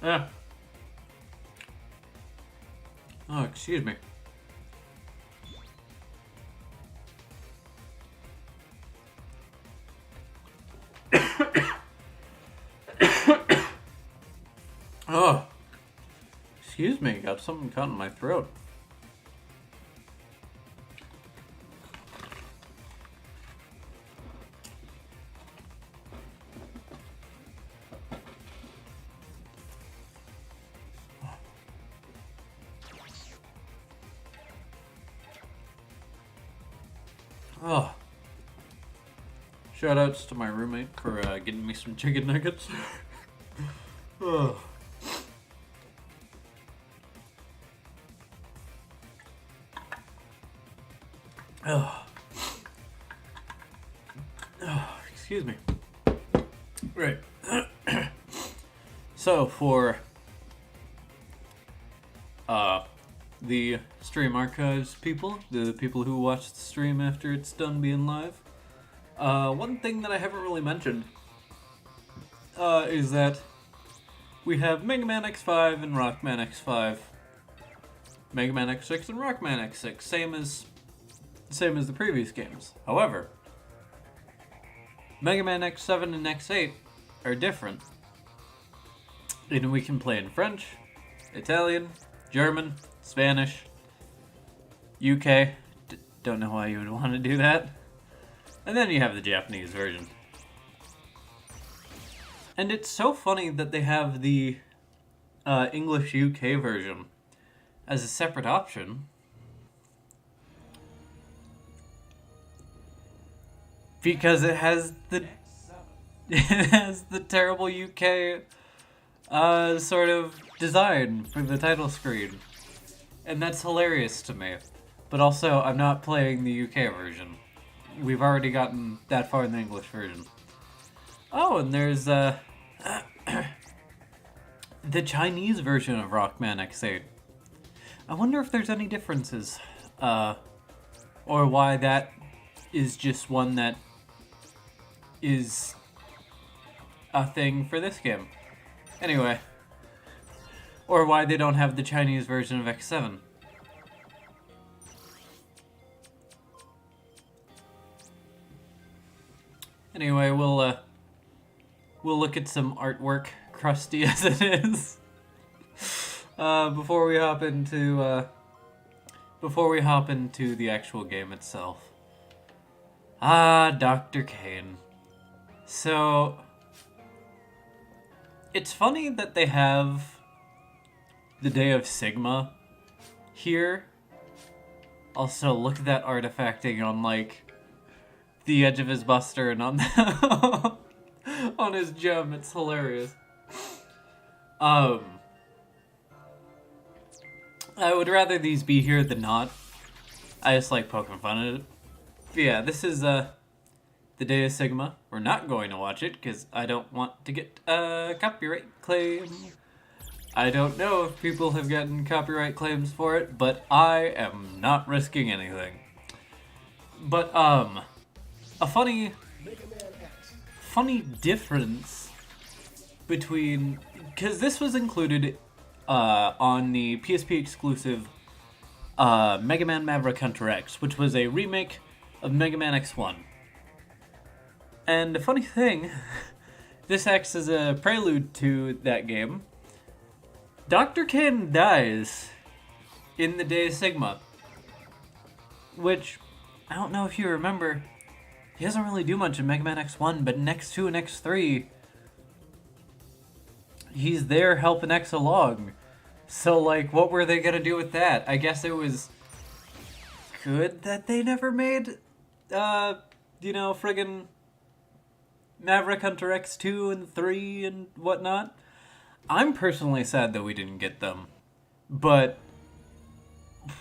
Yeah. Oh, excuse me. Oh, excuse me. Got something caught in my throat. Oh. Shoutouts to my roommate for getting me some chicken nuggets. Oh. Oh. Oh, excuse me. Right. So for the stream archives people, the people who watch the stream after it's done being live, one thing that I haven't really mentioned is that we have Mega Man X5 and Rockman X5, Mega Man X6 and Rockman X6, same as the previous games. However, Mega Man X7 and X8 are different. And we can play in French, Italian, German, Spanish, UK. Don't know why you would want to do that. And then you have the Japanese version. And it's so funny that they have the English UK version as a separate option. Because it has the terrible UK sort of design for the title screen. And that's hilarious to me. But also, I'm not playing the UK version. We've already gotten that far in the English version. Oh, and there's the Chinese version of Rockman X8. I wonder if there's any differences. Or why that is just one that is a thing for this game. Anyway. Or why they don't have the Chinese version of X7. Anyway, we'll look at some artwork, crusty as it is, before we hop into the actual game itself. Ah, Dr. Kane. So, it's funny that they have the Day of Sigma here. Also, look at that artifacting on, like, the edge of his buster and on on his gem. It's hilarious. I would rather these be here than not. I just like poking fun at it. But yeah, this is the Day of Sigma. We're not going to watch it because I don't want to get a copyright claim. I don't know if people have gotten copyright claims for it, but I am not risking anything. But a funny difference between, because this was included on the PSP exclusive Mega Man Maverick Hunter X, which was a remake of Mega Man X1. And a funny thing, this acts as a prelude to that game. Dr. Kane dies in the Day of Sigma, which, I don't know if you remember, he doesn't really do much in Mega Man X1, but in X2 and X3, he's there helping X along. So, like, what were they gonna do with that? I guess it was good that they never made, friggin' Maverick Hunter X2 and 3 and whatnot. I'm personally sad that we didn't get them. But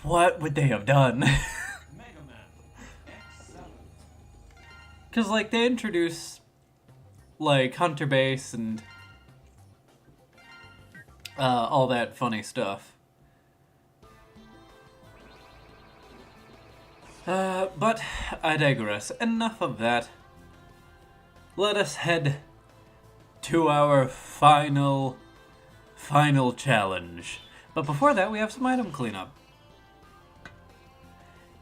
what would they have done? Because, like, they introduce, like, Hunter Base and all that funny stuff. But I digress. Enough of that. Let us head to our final final challenge. But before that, we have some item cleanup.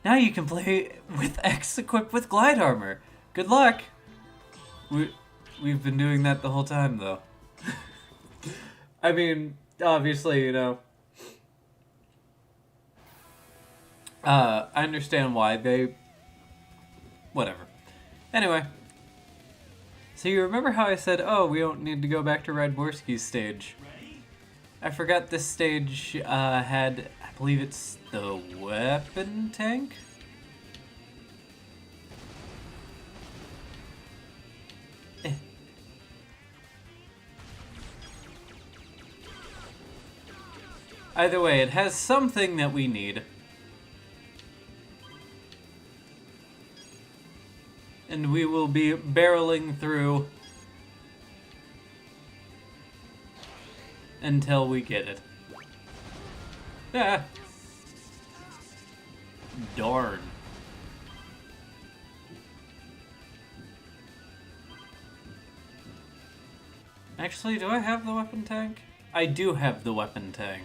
Now you can play with X equipped with glide armor. Good luck! We've been doing that the whole time, though. I mean, obviously, you know... I understand why they... Whatever. Anyway. So you remember how I said, oh, we don't need to go back to Radborski's stage? I forgot this stage had, I believe it's the weapon tank? Either way, it has something that we need. And we will be barreling through until we get it. Ah. Darn. Actually, do I have the weapon tank? I do have the weapon tank.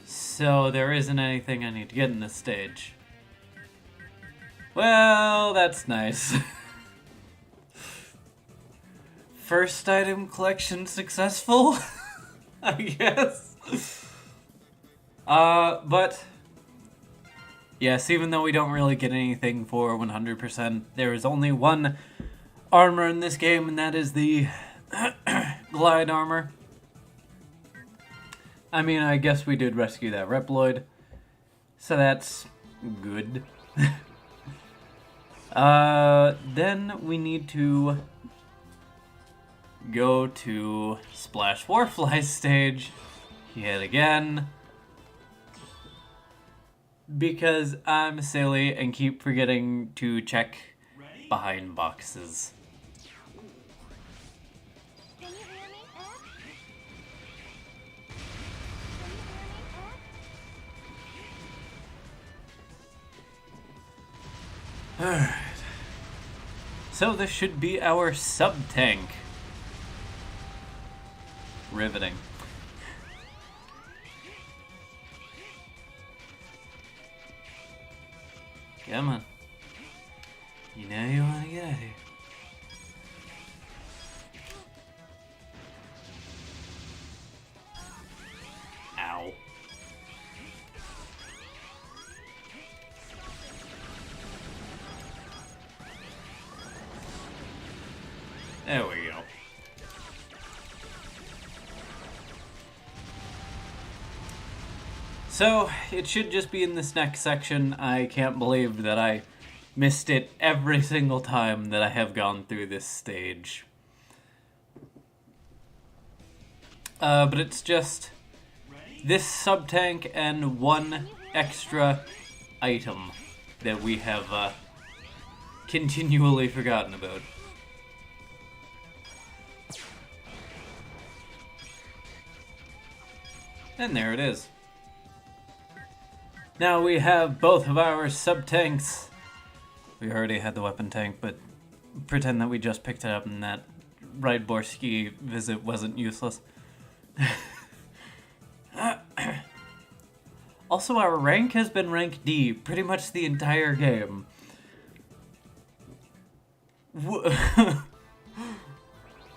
So there isn't anything I need to get in this stage. Well, that's nice. First item collection successful? I guess. But... yes, even though we don't really get anything for 100%, there is only one armor in this game, and that is the glide armor. I mean, I guess we did rescue that Reploid, so that's good. Then we need to go to Splash Warfly's stage yet again, because I'm silly and keep forgetting to check behind boxes. Alright. So this should be our sub-tank. Riveting. Come on. You know you want to get out of here. Ow. There we go. So, it should just be in this next section. I can't believe that I missed it every single time that I have gone through this stage. But it's just this sub-tank and one extra item that we have continually forgotten about. And there it is. Now we have both of our sub-tanks. We already had the weapon tank, but pretend that we just picked it up and that Radborski visit wasn't useless. Also, our rank has been rank D pretty much the entire game.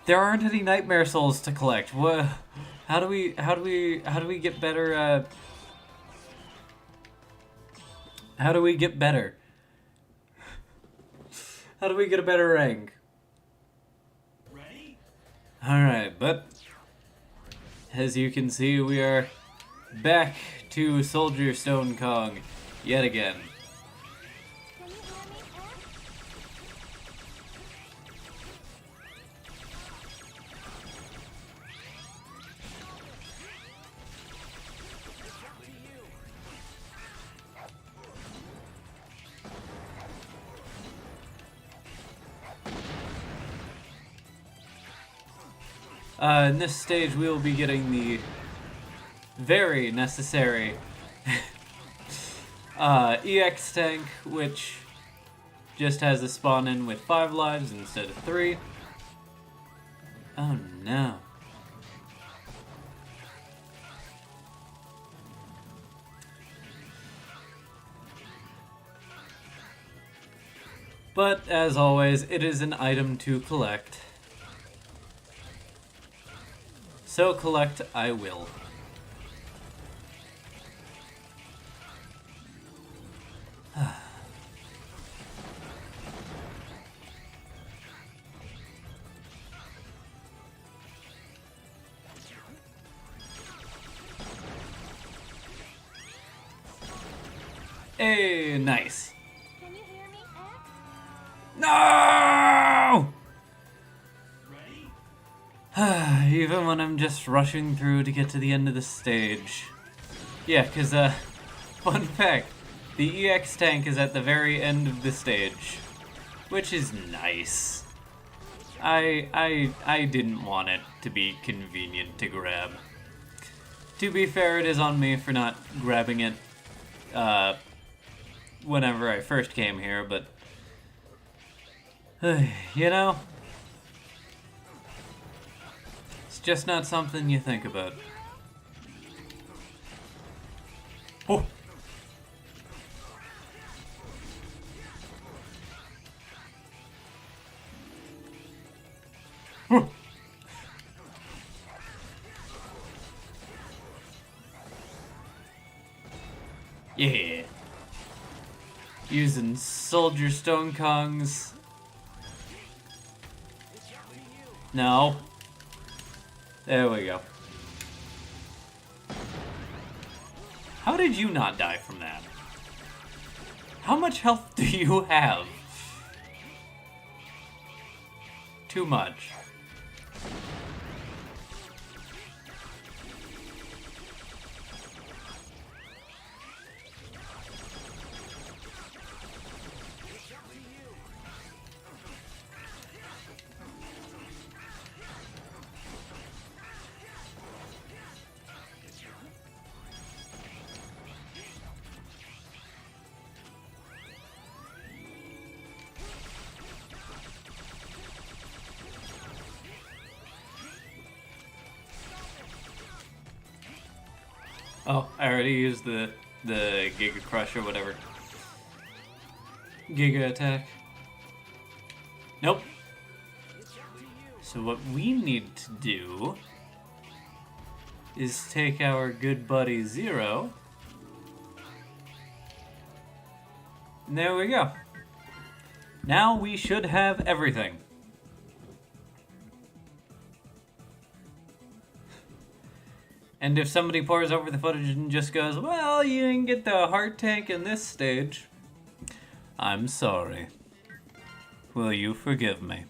There aren't any nightmare souls to collect. How do we get better? How do we get better? How do we get a better rank? Alright, but as you can see, we are back to Soldier Stone Kong yet again. In this stage, we will be getting the very necessary EX tank, which just has a spawn in with 5 lives instead of 3. Oh no. But, as always, it is an item to collect. So collect I will. Hey, nice. Can you hear me, X? No! Even when I'm just rushing through to get to the end of the stage. Yeah, because, fun fact, the EX tank is at the very end of the stage, which is nice. I didn't want it to be convenient to grab. To be fair, it is on me for not grabbing it, whenever I first came here, but you know, it's just not something you think about. Oh. Yeah. Using Soldier Stone Kongs. No. There we go. How did you not die from that? How much health do you have? Too much. Oh, I already used the Giga Crush or whatever. Giga Attack. Nope. So what we need to do is take our good buddy Zero. And there we go. Now we should have everything. And if somebody pours over the footage and just goes, well, you didn't get the heart tank in this stage, I'm sorry. Will you forgive me?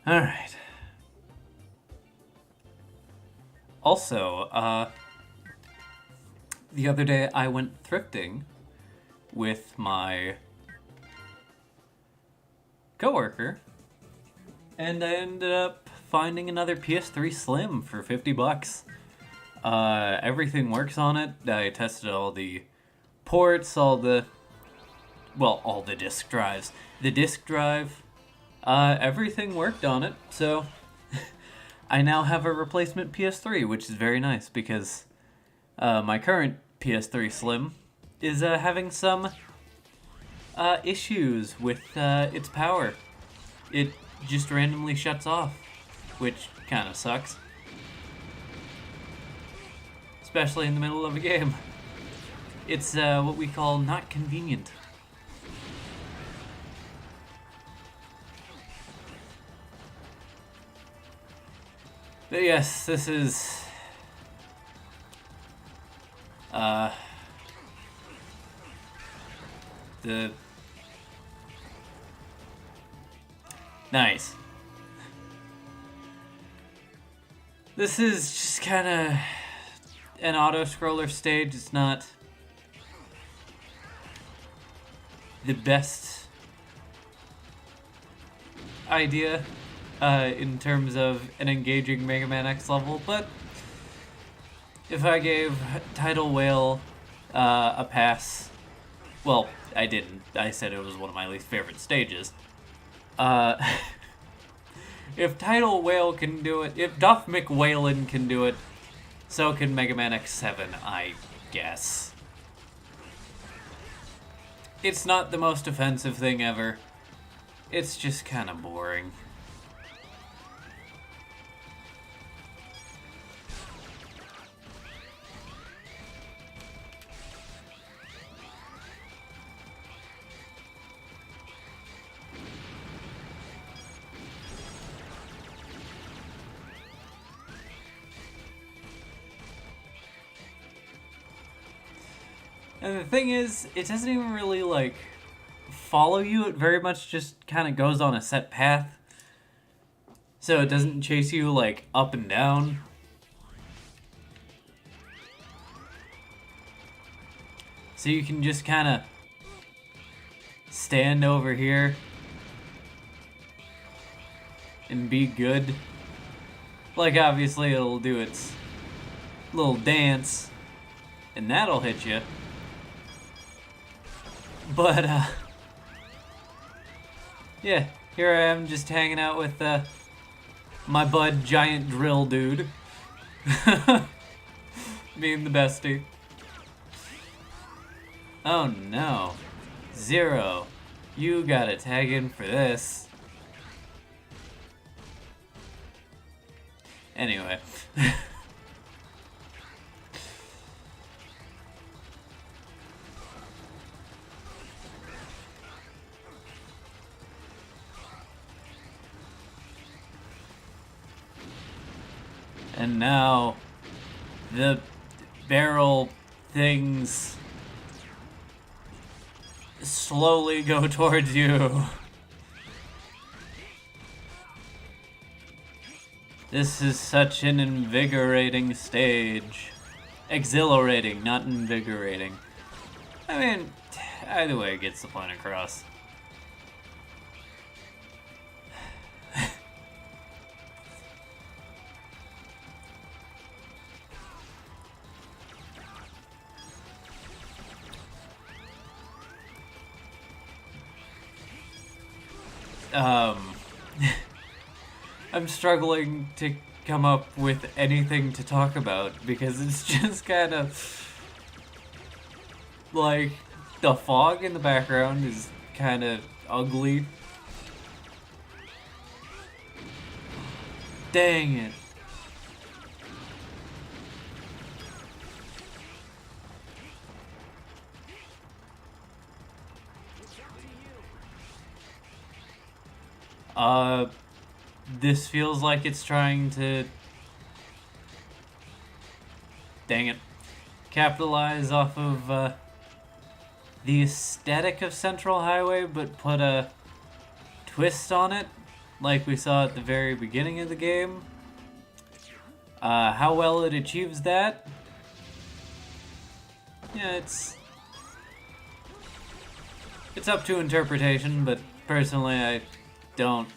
Alright. Also, the other day I went thrifting with my coworker, and I ended up finding another PS3 Slim for $50. Everything works on it. I tested all the ports, all the disk drives. The disk drive, everything worked on it, so I now have a replacement PS3, which is very nice because my current PS3 Slim is having some issues with its power. It just randomly shuts off, which kind of sucks. Especially in the middle of a game. It's what we call not convenient. But yes, this is the nice. This is just kind of an auto-scroller stage. It's not the best idea in terms of an engaging Mega Man X level, but if I gave Tidal Whale a pass, well, I didn't. I said it was one of my least favorite stages. If Tidal Whale can do it, if Duff McWhalen can do it, So can Mega Man X7, I guess. It's not the most offensive thing ever. It's just kind of boring. And the thing is, it doesn't even really, like, follow you. It very much just kind of goes on a set path. So it doesn't chase you, like, up and down. So you can just kind of stand over here and be good. Like, obviously, it'll do its little dance, and that'll hit you. But, yeah, here I am just hanging out with, my bud Giant Drill Dude. Being the bestie. Oh no. Zero. You gotta tag in for this. Anyway. And now, the barrel things slowly go towards you. This is such an invigorating stage. Exhilarating, not invigorating. I mean, either way it gets the point across. I'm struggling to come up with anything to talk about because it's just kind of like the fog in the background is kind of ugly. Dang it. This feels like it's trying to... Dang it. Capitalize off of, the aesthetic of Central Highway, but put a twist on it, like we saw at the very beginning of the game. How well it achieves that? Yeah, it's up to interpretation, but personally I don't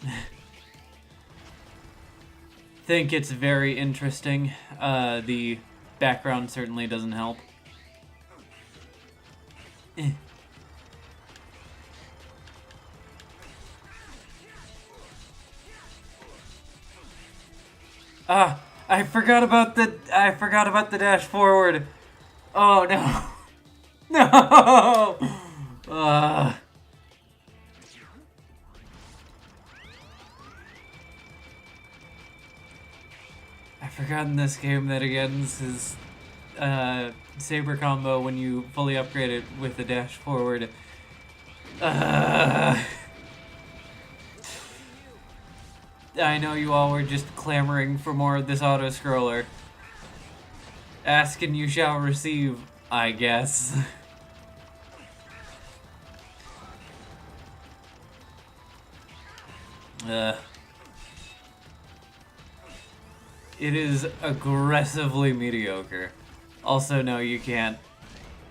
think it's very interesting. The background certainly doesn't help. I forgot about the dash forward. Oh no. No. I forgot in this game that against his saber combo when you fully upgrade it with the dash forward. I know you all were just clamoring for more of this auto-scroller. Ask and you shall receive, I guess. It is aggressively mediocre. Also, no, you can't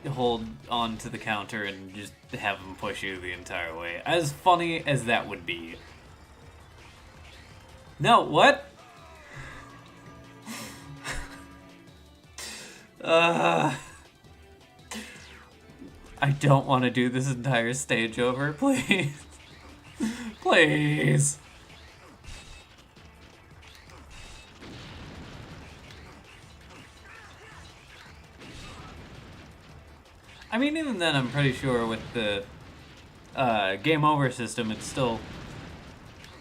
hold on to the counter and just have him push you the entire way. As funny as that would be. No, what? I don't want to do this entire stage over, please. Please. mean, even then, I'm pretty sure with the game over system, it's still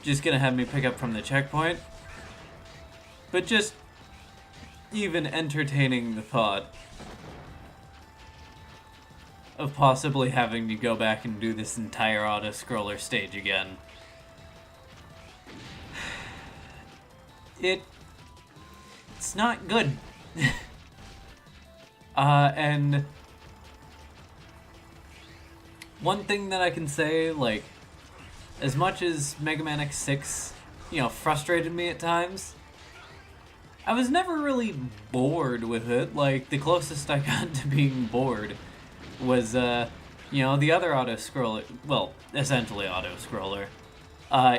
just gonna have me pick up from the checkpoint. But just even entertaining the thought of possibly having to go back and do this entire auto-scroller stage again. It's not good. And one thing that I can say, like, as much as Mega Man X6, frustrated me at times, I was never really bored with it. Like, the closest I got to being bored was, the other auto-scroller, well, essentially auto-scroller,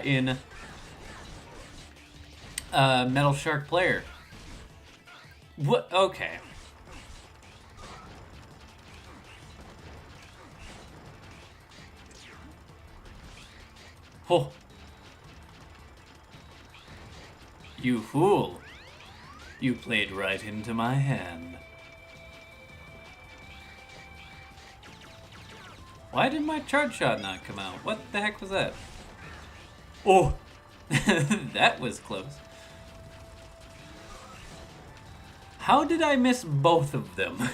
in Metal Shark Player. What? Okay. Oh. You fool. You played right into my hand. Why did my charge shot not come out? What the heck was that? Oh! That was close. How did I miss both of them?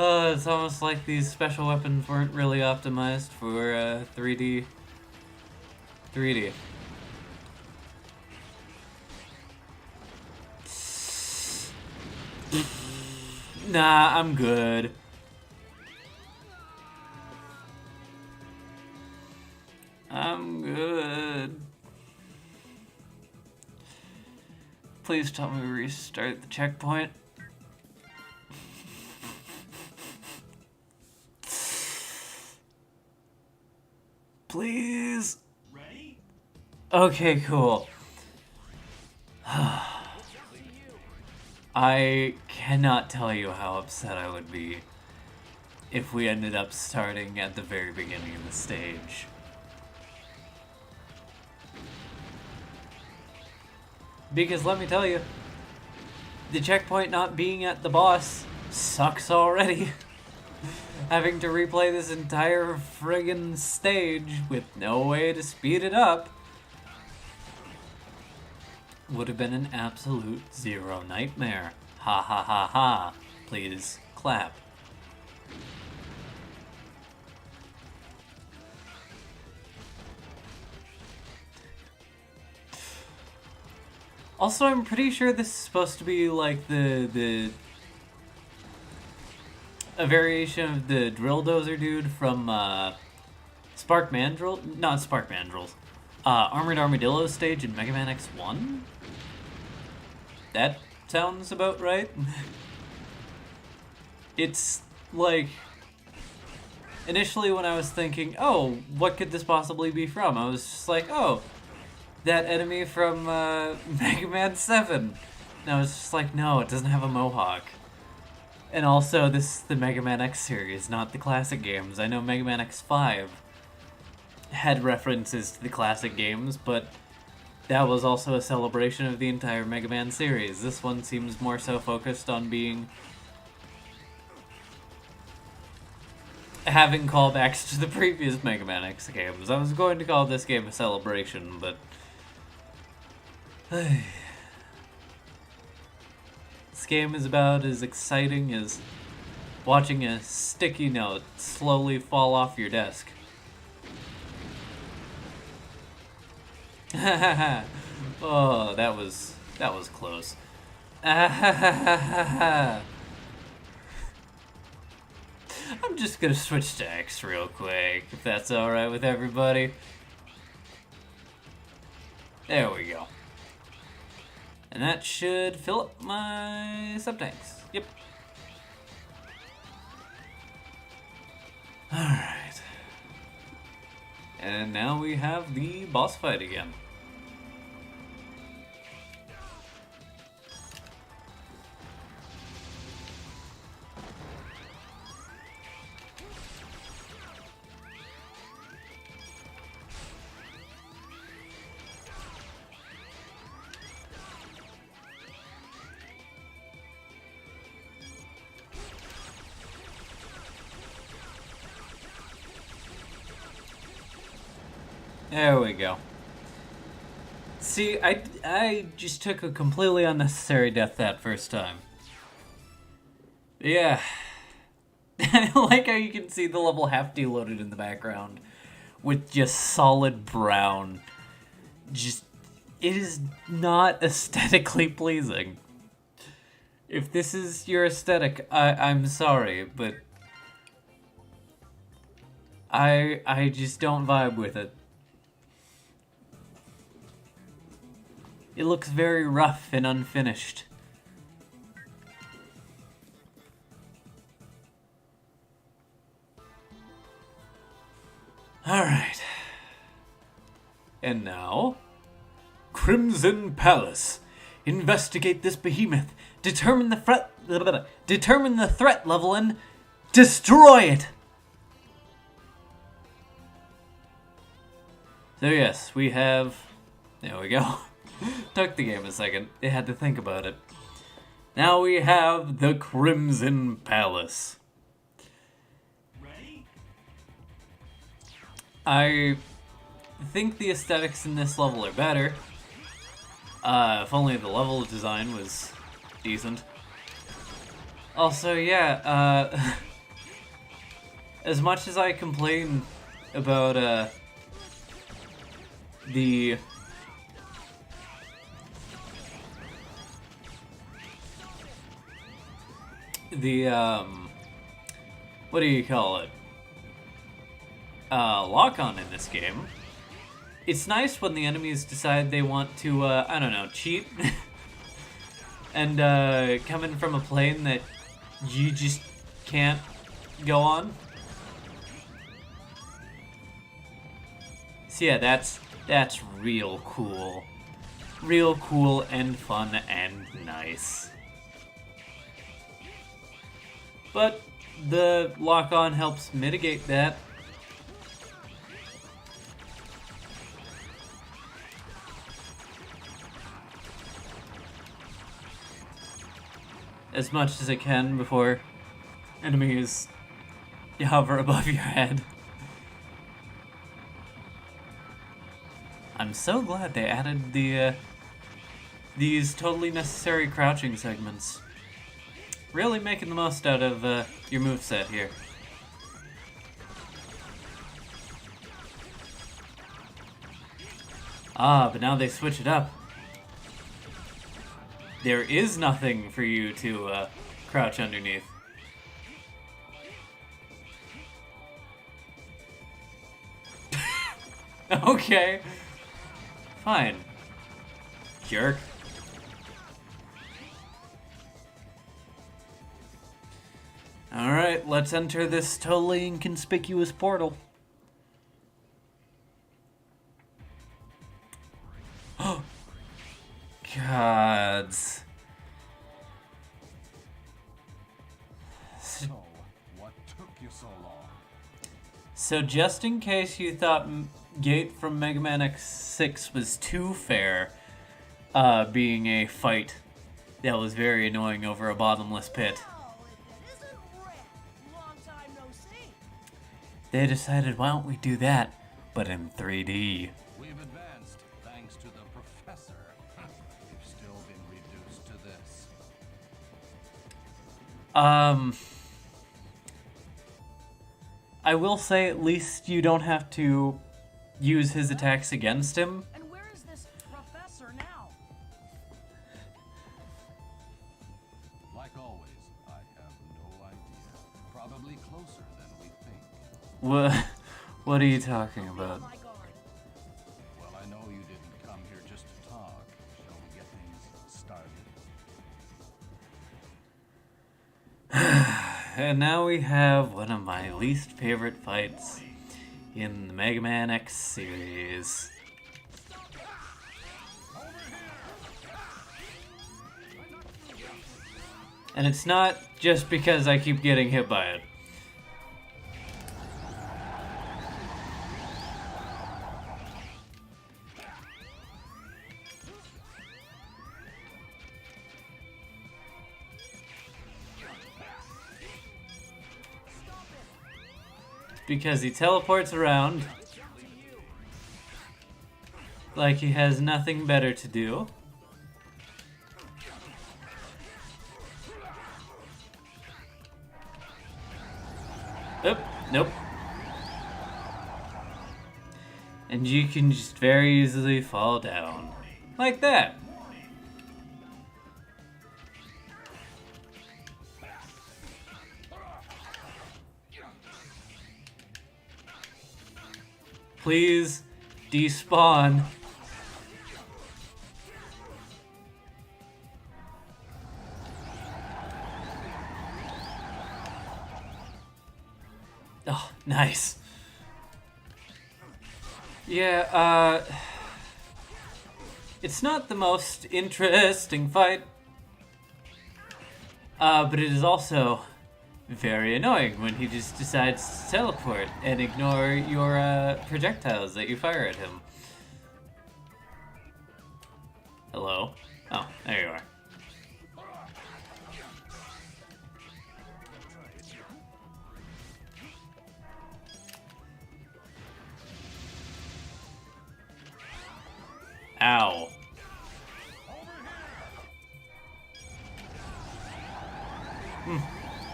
It's almost like these special weapons weren't really optimized for 3D. Nah, I'm good. I'm good. Please tell me to restart the checkpoint. Please. Ready? Okay, cool. I cannot tell you how upset I would be if we ended up starting at the very beginning of the stage. Because let me tell you, the checkpoint not being at the boss sucks already. Having to replay this entire friggin' stage with no way to speed it up would have been an absolute zero nightmare. Ha ha ha ha. Please clap. Also, I'm pretty sure this is supposed to be like a variation of the drill dozer dude from Spark Mandrill, not Spark Mandrills, Armored Armadillo stage in Mega Man X1. That sounds about right. It's like, initially when I was thinking, oh, what could this possibly be from? I was just like, oh, that enemy from Mega Man 7. And I was just like, no, it doesn't have a mohawk. And also, this is the Mega Man X series, not the classic games. I know Mega Man X5 had references to the classic games, but that was also a celebration of the entire Mega Man series. This one seems more so focused on having callbacks to the previous Mega Man X games. I was going to call this game a celebration, but this game is about as exciting as watching a sticky note slowly fall off your desk. Oh, that was close. I'm just gonna switch to X real quick, if that's alright with everybody. There we go. And that should fill up my sub-tanks. Yep. Alright. And now we have the boss fight again. There we go. See, I just took a completely unnecessary death that first time. Yeah. I like how you can see the level half deloaded in the background with just solid brown. Just, it is not aesthetically pleasing. If this is your aesthetic, I'm sorry, but I just don't vibe with it. It looks very rough and unfinished. Alright. And now, Crimson Palace. Investigate this behemoth. Determine the threat level and destroy it. So yes, we have... There we go. Took the game a second. It had to think about it. Now we have the Crimson Palace. Ready? I think the aesthetics in this level are better. If only the level design was decent. Also, yeah, as much as I complain about, what do you call it? Lock-on in this game. It's nice when the enemies decide they want to, I don't know, cheat. And, come in from a plane that you just can't go on. So yeah, that's real cool. Real cool and fun and nice. But the lock-on helps mitigate that. As much as it can before enemies hover above your head. I'm so glad they added these totally necessary crouching segments. Really making the most out of your moveset here. Ah, but now they switch it up. There is nothing for you to crouch underneath. Okay. Fine. Jerk. Alright, let's enter this totally inconspicuous portal. Gods. So, what took you so long? So just in case you thought Gate from Mega Man X6 was too fair, being a fight that was very annoying over a bottomless pit, they decided, why don't we do that, but in 3D. We've advanced thanks to the professor. We've still been reduced to this. I will say at least you don't have to use his attacks against him. And where is this professor now? Like always, I have no idea. Probably closer than we think. What are you talking about? My guard. Well, I know you didn't come here just to talk. Shall we get things started? And now we have one of my least favorite fights in the Mega Man X series. And it's not just because I keep getting hit by it. Because he teleports around Like he has nothing better to do. Oop, nope. And you can just very easily fall down. Like that. Please despawn. Oh, nice. Yeah, it's not the most interesting fight, but it is also very annoying when he just decides to teleport and ignore your projectiles that you fire at him. Hello? Oh, there you are. Ow.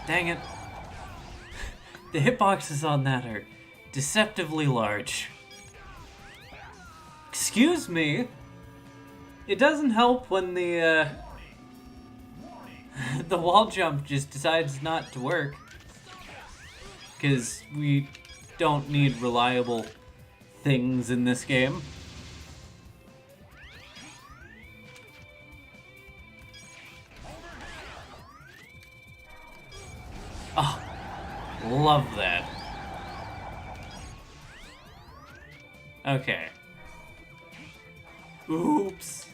Dang it. The hitboxes on that are deceptively large. Excuse me? It doesn't help when the the wall jump just decides not to work. Because we don't need reliable things in this game. Oh, love that. Okay. Oops.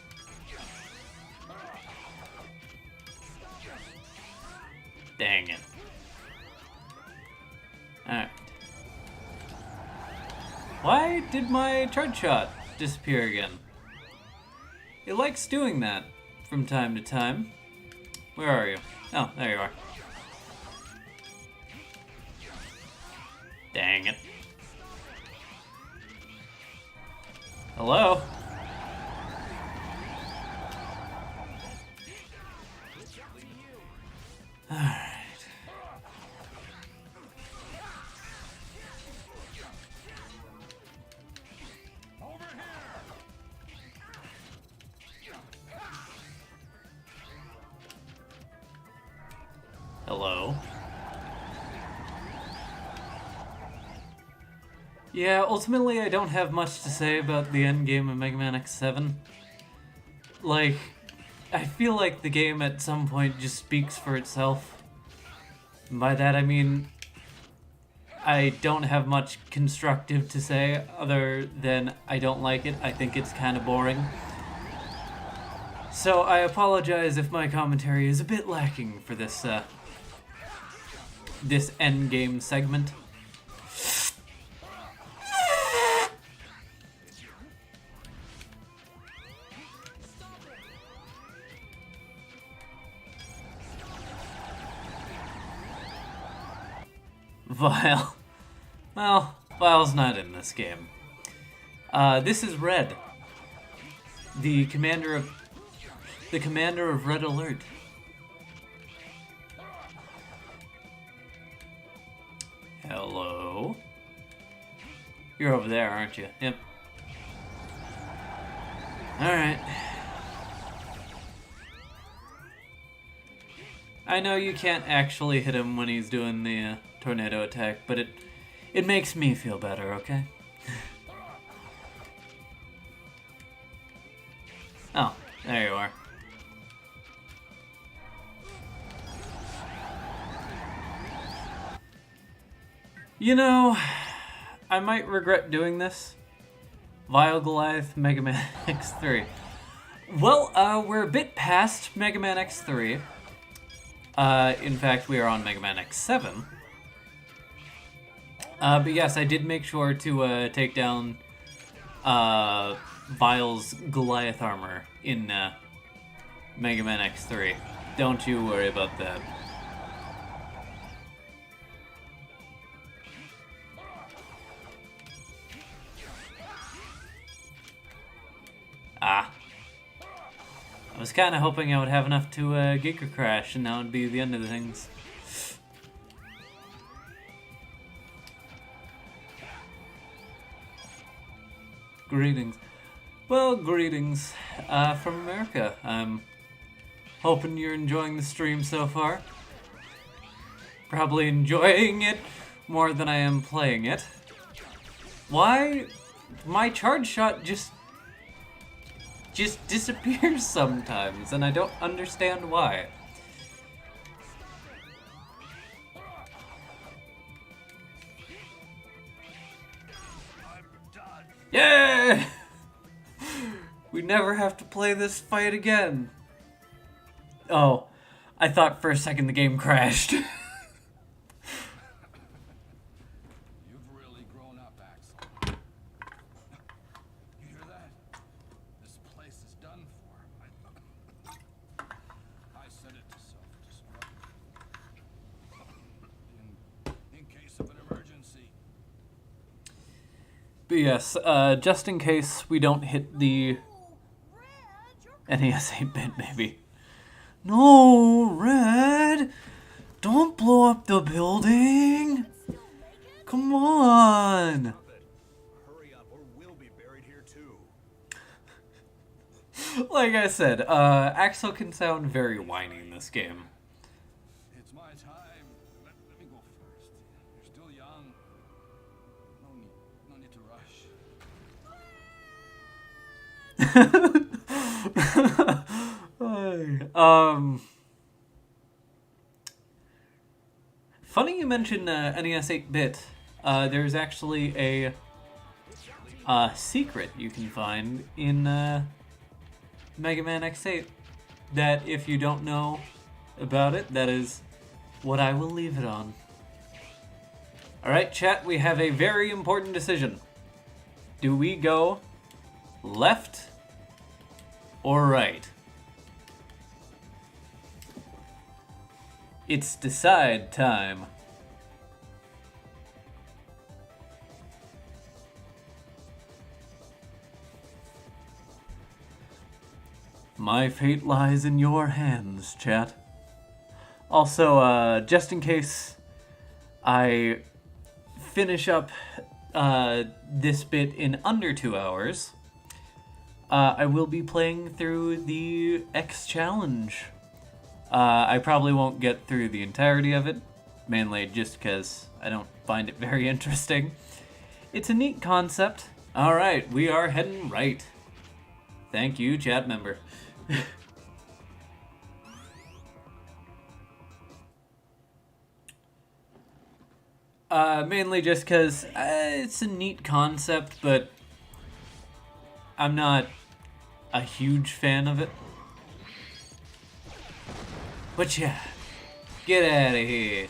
Dang it. Alright. Why did my charge shot disappear again? It likes doing that from time to time. Where are you? Oh, there you are. Dang it. Hello? Alright. Hello? Yeah, ultimately I don't have much to say about the endgame of Mega Man X7. Like, I feel like the game at some point just speaks for itself. And by that I mean, I don't have much constructive to say other than I don't like it. I think it's kind of boring. So I apologize if my commentary is a bit lacking for this, this endgame segment. Vile. Well, Vile's not in this game. This is Red. The commander of Red Alert. Hello? You're over there, aren't you? Yep. Alright. I know you can't actually hit him when he's doing the tornado attack, but it makes me feel better, okay? Oh, there you are. You know, I might regret doing this. Vile Goliath, Mega Man X3. Well, we're a bit past Mega Man X3. In fact, we are on Mega Man X7. But yes, I did make sure to take down Vile's Goliath armor in Mega Man X3. Don't you worry about that. was kind of hoping I would have enough to Giga Crash, and now it'd be the end of the things. Greetings. Well, greetings from America. I'm hoping you're enjoying the stream so far. Probably enjoying it more than I am playing it. Why? My charge shot just disappears sometimes, and I don't understand why. Yeah! We never have to play this fight again. Oh, I thought for a second the game crashed. You've really grown up, Axel. You hear that? This place is done for. I said it to self-destruct. In case of an emergency. But yes, just in case we don't hit the NES 8-bit, maybe. No, Red! Don't blow up the building! Come on! Hurry up or we'll be buried here too. Like I said, Axel can sound very whiny in this game. It's my time. Let me go first. You're still young. No need to rush. Funny you mentioned NES 8-bit. There's actually a secret you can find in Mega Man X8 that if you don't know about it, that is what I will leave it on. Alright, chat, we have a very important decision. Do we go left or right? It's decide time. My fate lies in your hands, chat. Also, just in case I finish up this bit in under 2 hours, I will be playing through the X challenge. I probably won't get through the entirety of it, mainly just because I don't find it very interesting. It's a neat concept. Alright, we are heading right. Thank you, chat member. Mainly just because it's a neat concept, but I'm not a huge fan of it. But yeah, get out of here.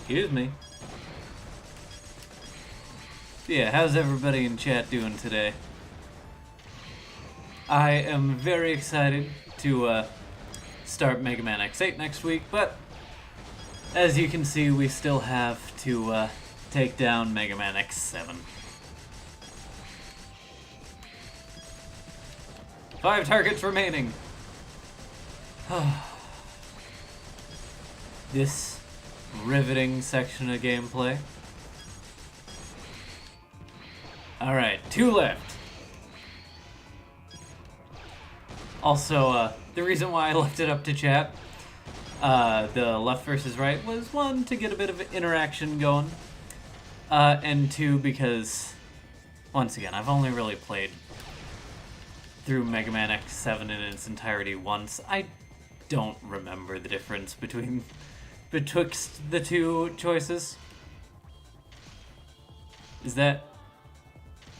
Excuse me. Yeah, how's everybody in chat doing today? I am very excited to start Mega Man X8 next week, but as you can see, we still have to take down Mega Man X7. 5 targets remaining. This riveting section of gameplay. Alright, 2 left. Also, the reason why I left it up to chat, the left versus right, was 1, to get a bit of interaction going, and 2, because, once again, I've only really played through Mega Man X7 in its entirety once. I don't remember the difference betwixt the two choices. Is that...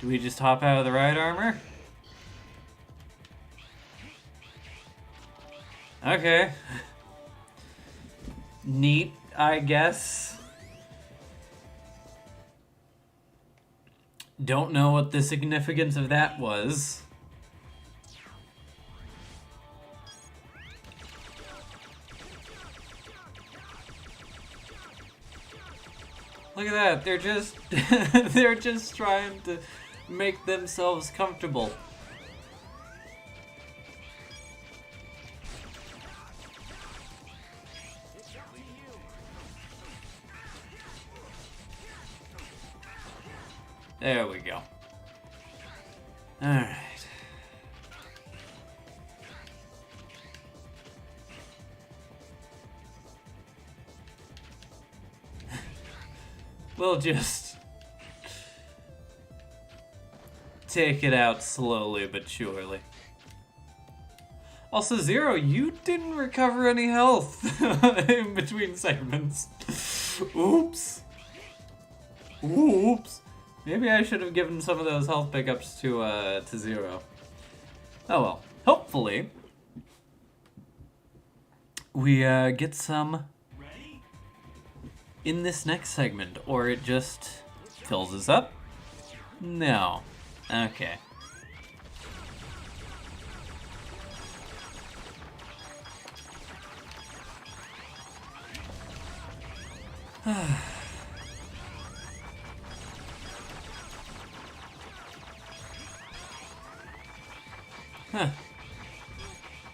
do we just hop out of the right armor? Okay. Neat, I guess. Don't know what the significance of that was. Look at that, they're just they're just trying to make themselves comfortable. There we go. Alright. We'll just take it out slowly but surely. Also, Zero, you didn't recover any health in between segments. Oops. Oops. Maybe I should have given some of those health pickups to Zero. Oh well. Hopefully, we get some in this next segment, or it just fills us up? No. Okay. Huh.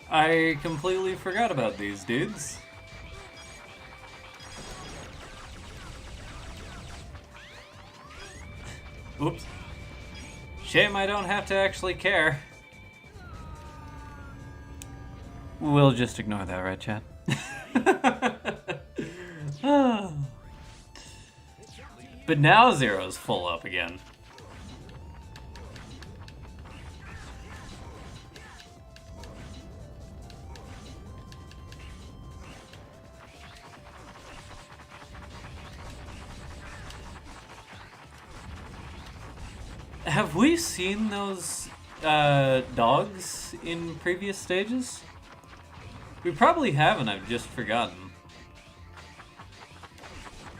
I completely forgot about these dudes. Oops. Shame I don't have to actually care. We'll just ignore that, right, chat? But now Zero's full up again. Have we seen those dogs in previous stages? We probably haven't, I've just forgotten.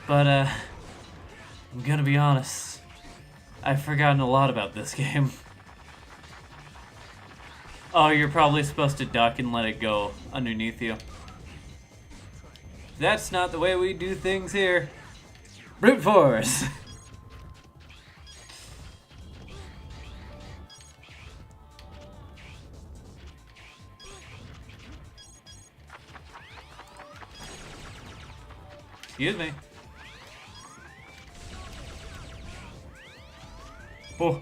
But, I'm gonna be honest. I've forgotten a lot about this game. Oh, you're probably supposed to duck and let it go underneath you. That's not the way we do things here. Brute force! Excuse me. Oh.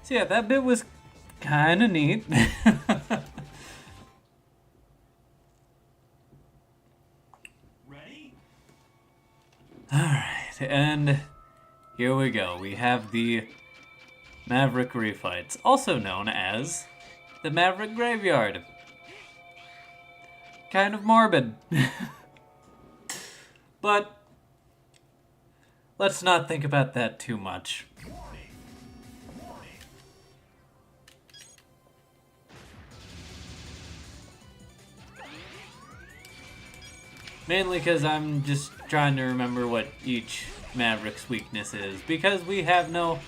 So yeah, that bit was kind of neat. Ready? Alright, and here we go. We have the Maverick refights, also known as the Maverick Graveyard. Kind of morbid. But let's not think about that too much. Mainly because I'm just trying to remember what each Maverick's weakness is, because we have no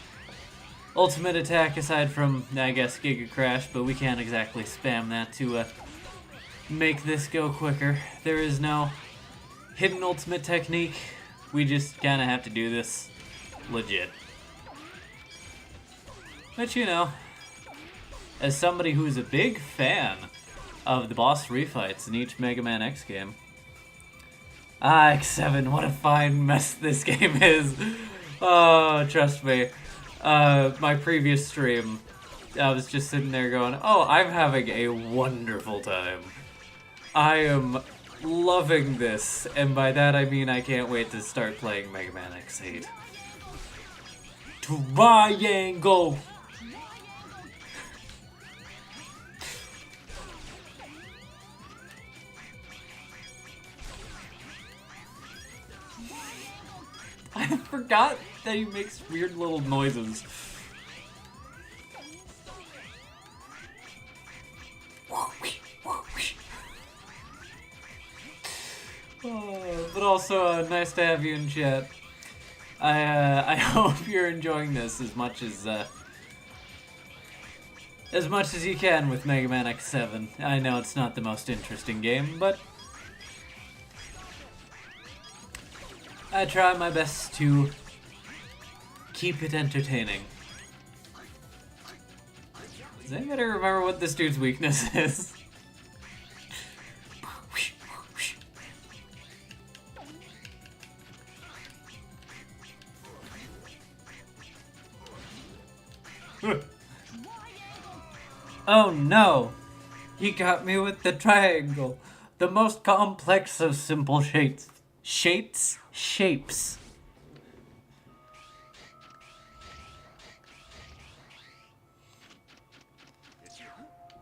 ultimate attack aside from, I guess, Giga Crash, but we can't exactly spam that to make this go quicker. There is no hidden ultimate technique. We just kind of have to do this legit. But you know, as somebody who's a big fan of the boss refights in each Mega Man X game, X7, what a fine mess this game is. Oh, trust me. My previous stream, I was just sitting there going, oh, I'm having a wonderful time. I am loving this, and by that I mean I can't wait to start playing Mega Man X8. Triangle! I forgot that he makes weird little noises. But but also nice to have you in chat. I hope you're enjoying this as much as you can with Mega Man X7. I know it's not the most interesting game, but I try my best to keep it entertaining. Does anybody remember what this dude's weakness is? Oh no! He got me with the triangle. The most complex of simple shapes. Shapes.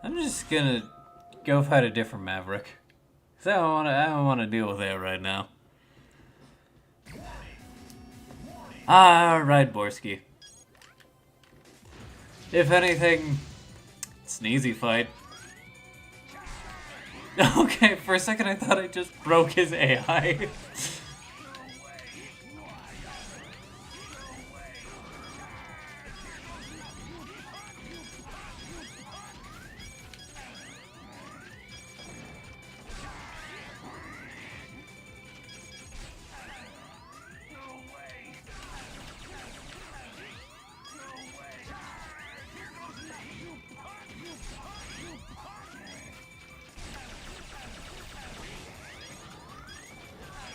I'm just gonna go fight a different Maverick. 'Cause I don't wanna deal with that right now. Alright, Borsky. If anything, it's an easy fight. Okay, for a second I thought I just broke his AI.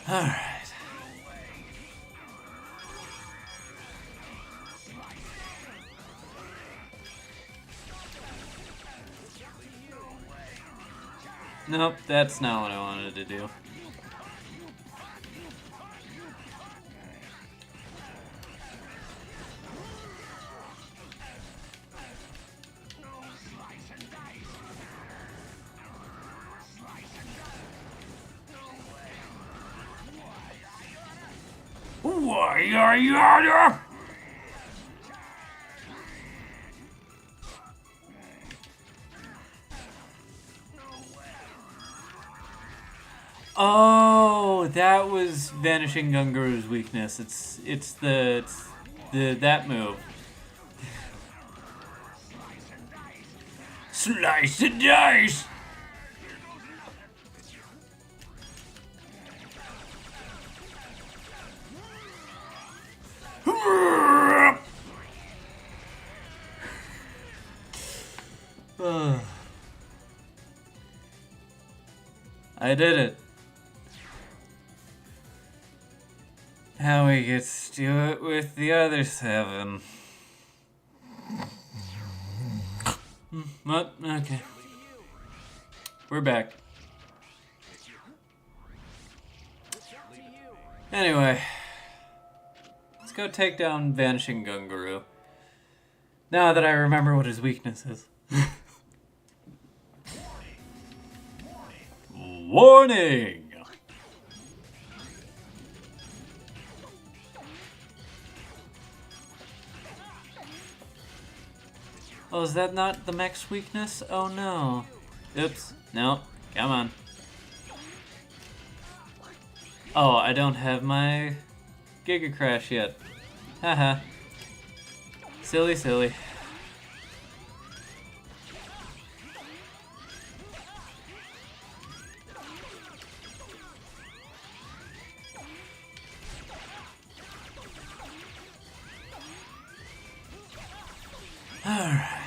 Alright. Nope, that's not what I wanted to do. Oh, that was Vanishing Gungaru's weakness. It's that move. Slice and dice. I did it. Now we get to do it with the other 7. What? Okay. We're back. Anyway. Let's go take down Vanishing Gungaru. Now that I remember what his weakness is. Warning! Oh, is that not the mech's weakness? Oh no. Oops. No. Come on. Oh, I don't have my Giga Crash yet. Haha. Silly. Alright.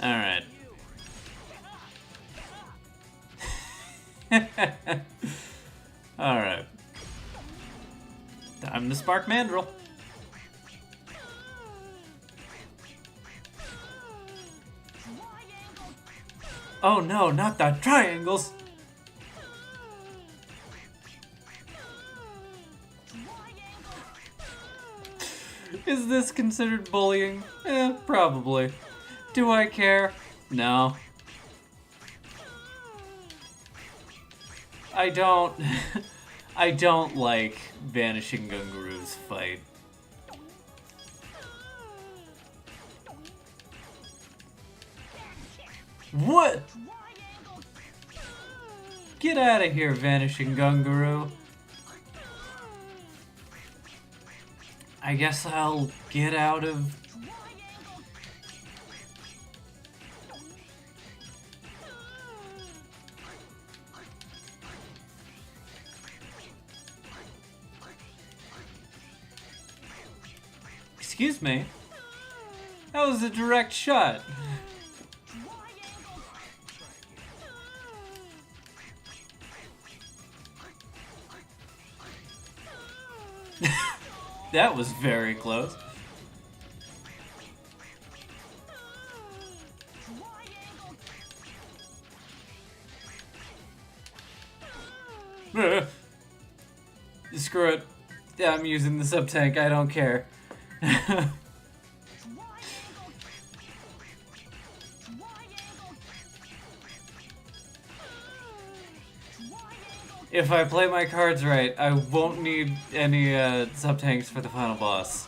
Alright. Alright. Time to spark Mandrill. Oh no, not the triangles! Is this considered bullying? Probably. Do I care? No. I don't... I don't like Vanishing Gungaru's fight. What? Get out of here, Vanishing Gungaroo. I guess I'll get out of... Excuse me? That was a direct shot. That was very close. Screw it. Yeah, I'm using the sub-tank, I don't care. If I play my cards right, I won't need any sub-tanks for the final boss.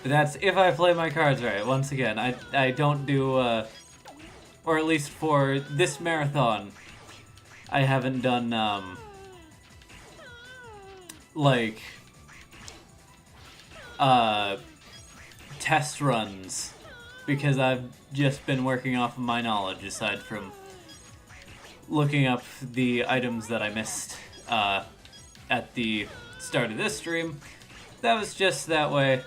But that's if I play my cards right. Once again, I don't do, or at least for this marathon, I haven't done, like, test runs, because I've just been working off of my knowledge, aside from looking up the items that I missed at the start of this stream. That was just that way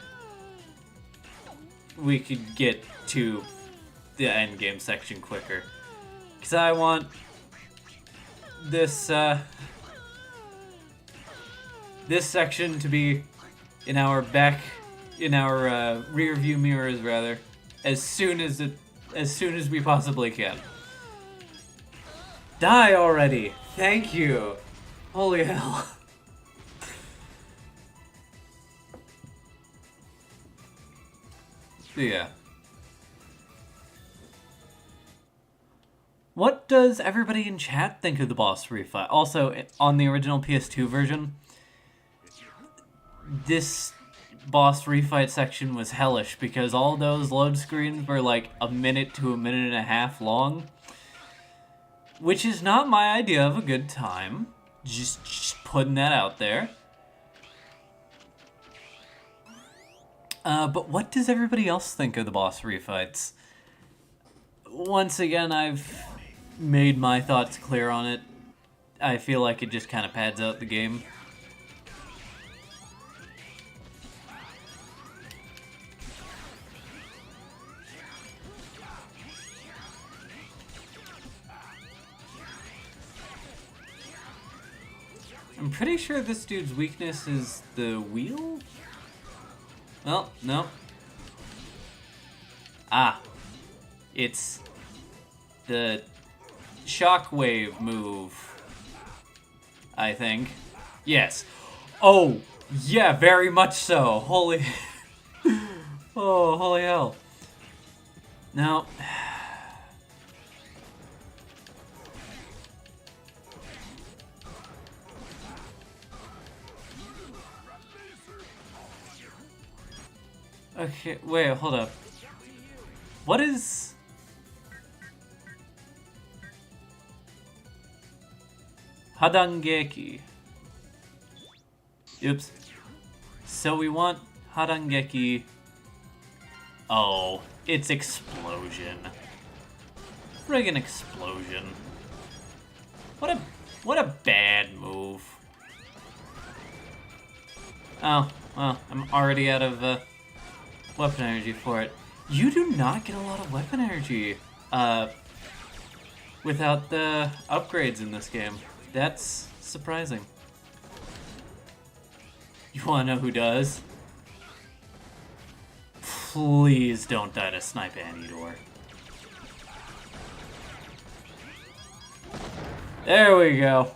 we could get to the endgame section quicker. Because I want this, this section to be in our rear view mirrors, rather, as soon as we possibly can. Die already! Thank you! Holy hell. Yeah. What does everybody in chat think of the boss refight? Also, on the original PS2 version, this boss refight section was hellish because all those load screens were like a minute to a minute and a half long. Which is not my idea of a good time. Just putting that out there. But what does everybody else think of the boss refights? Once again, I've made my thoughts clear on it. I feel like it just kind of pads out the game. I'm pretty sure this dude's weakness is the wheel? Well, no. Ah. It's the shockwave move, I think. Yes. Oh, yeah, very much so. Holy... oh, holy hell. Now... Okay, wait, hold up. What is... Hadangeki? Oops. So we want Hadangeki... Oh, it's explosion. Friggin' explosion. What a bad move. Oh, well, I'm already out of, weapon energy for it. You do not get a lot of weapon energy without the upgrades in this game. That's surprising. You wanna know who does? Please don't die to Snipe Anidor. There we go.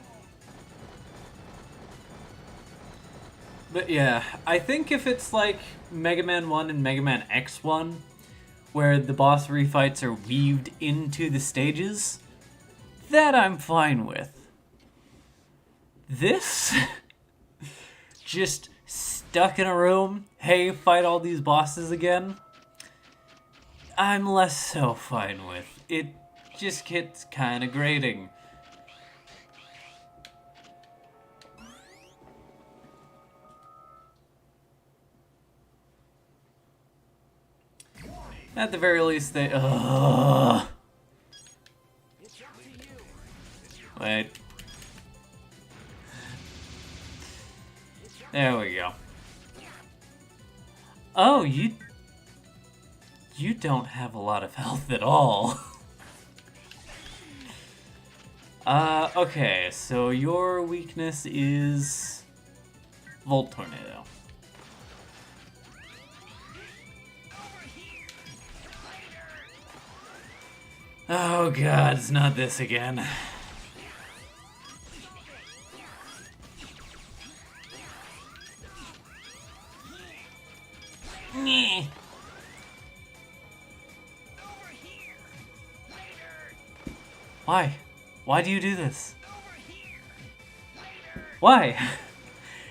But yeah, I think if it's like Mega Man 1 and Mega Man X1, where the boss refights are weaved into the stages, that I'm fine with. This? Just stuck in a room, hey, fight all these bosses again? I'm less so fine with. just gets kind of grating. At the very least, they... Wait. There we go. Oh, you don't have a lot of health at all. Okay, so your weakness is Volt Tornado. Oh god, it's not this again. Nyeh. Why? Why do you do this? Why?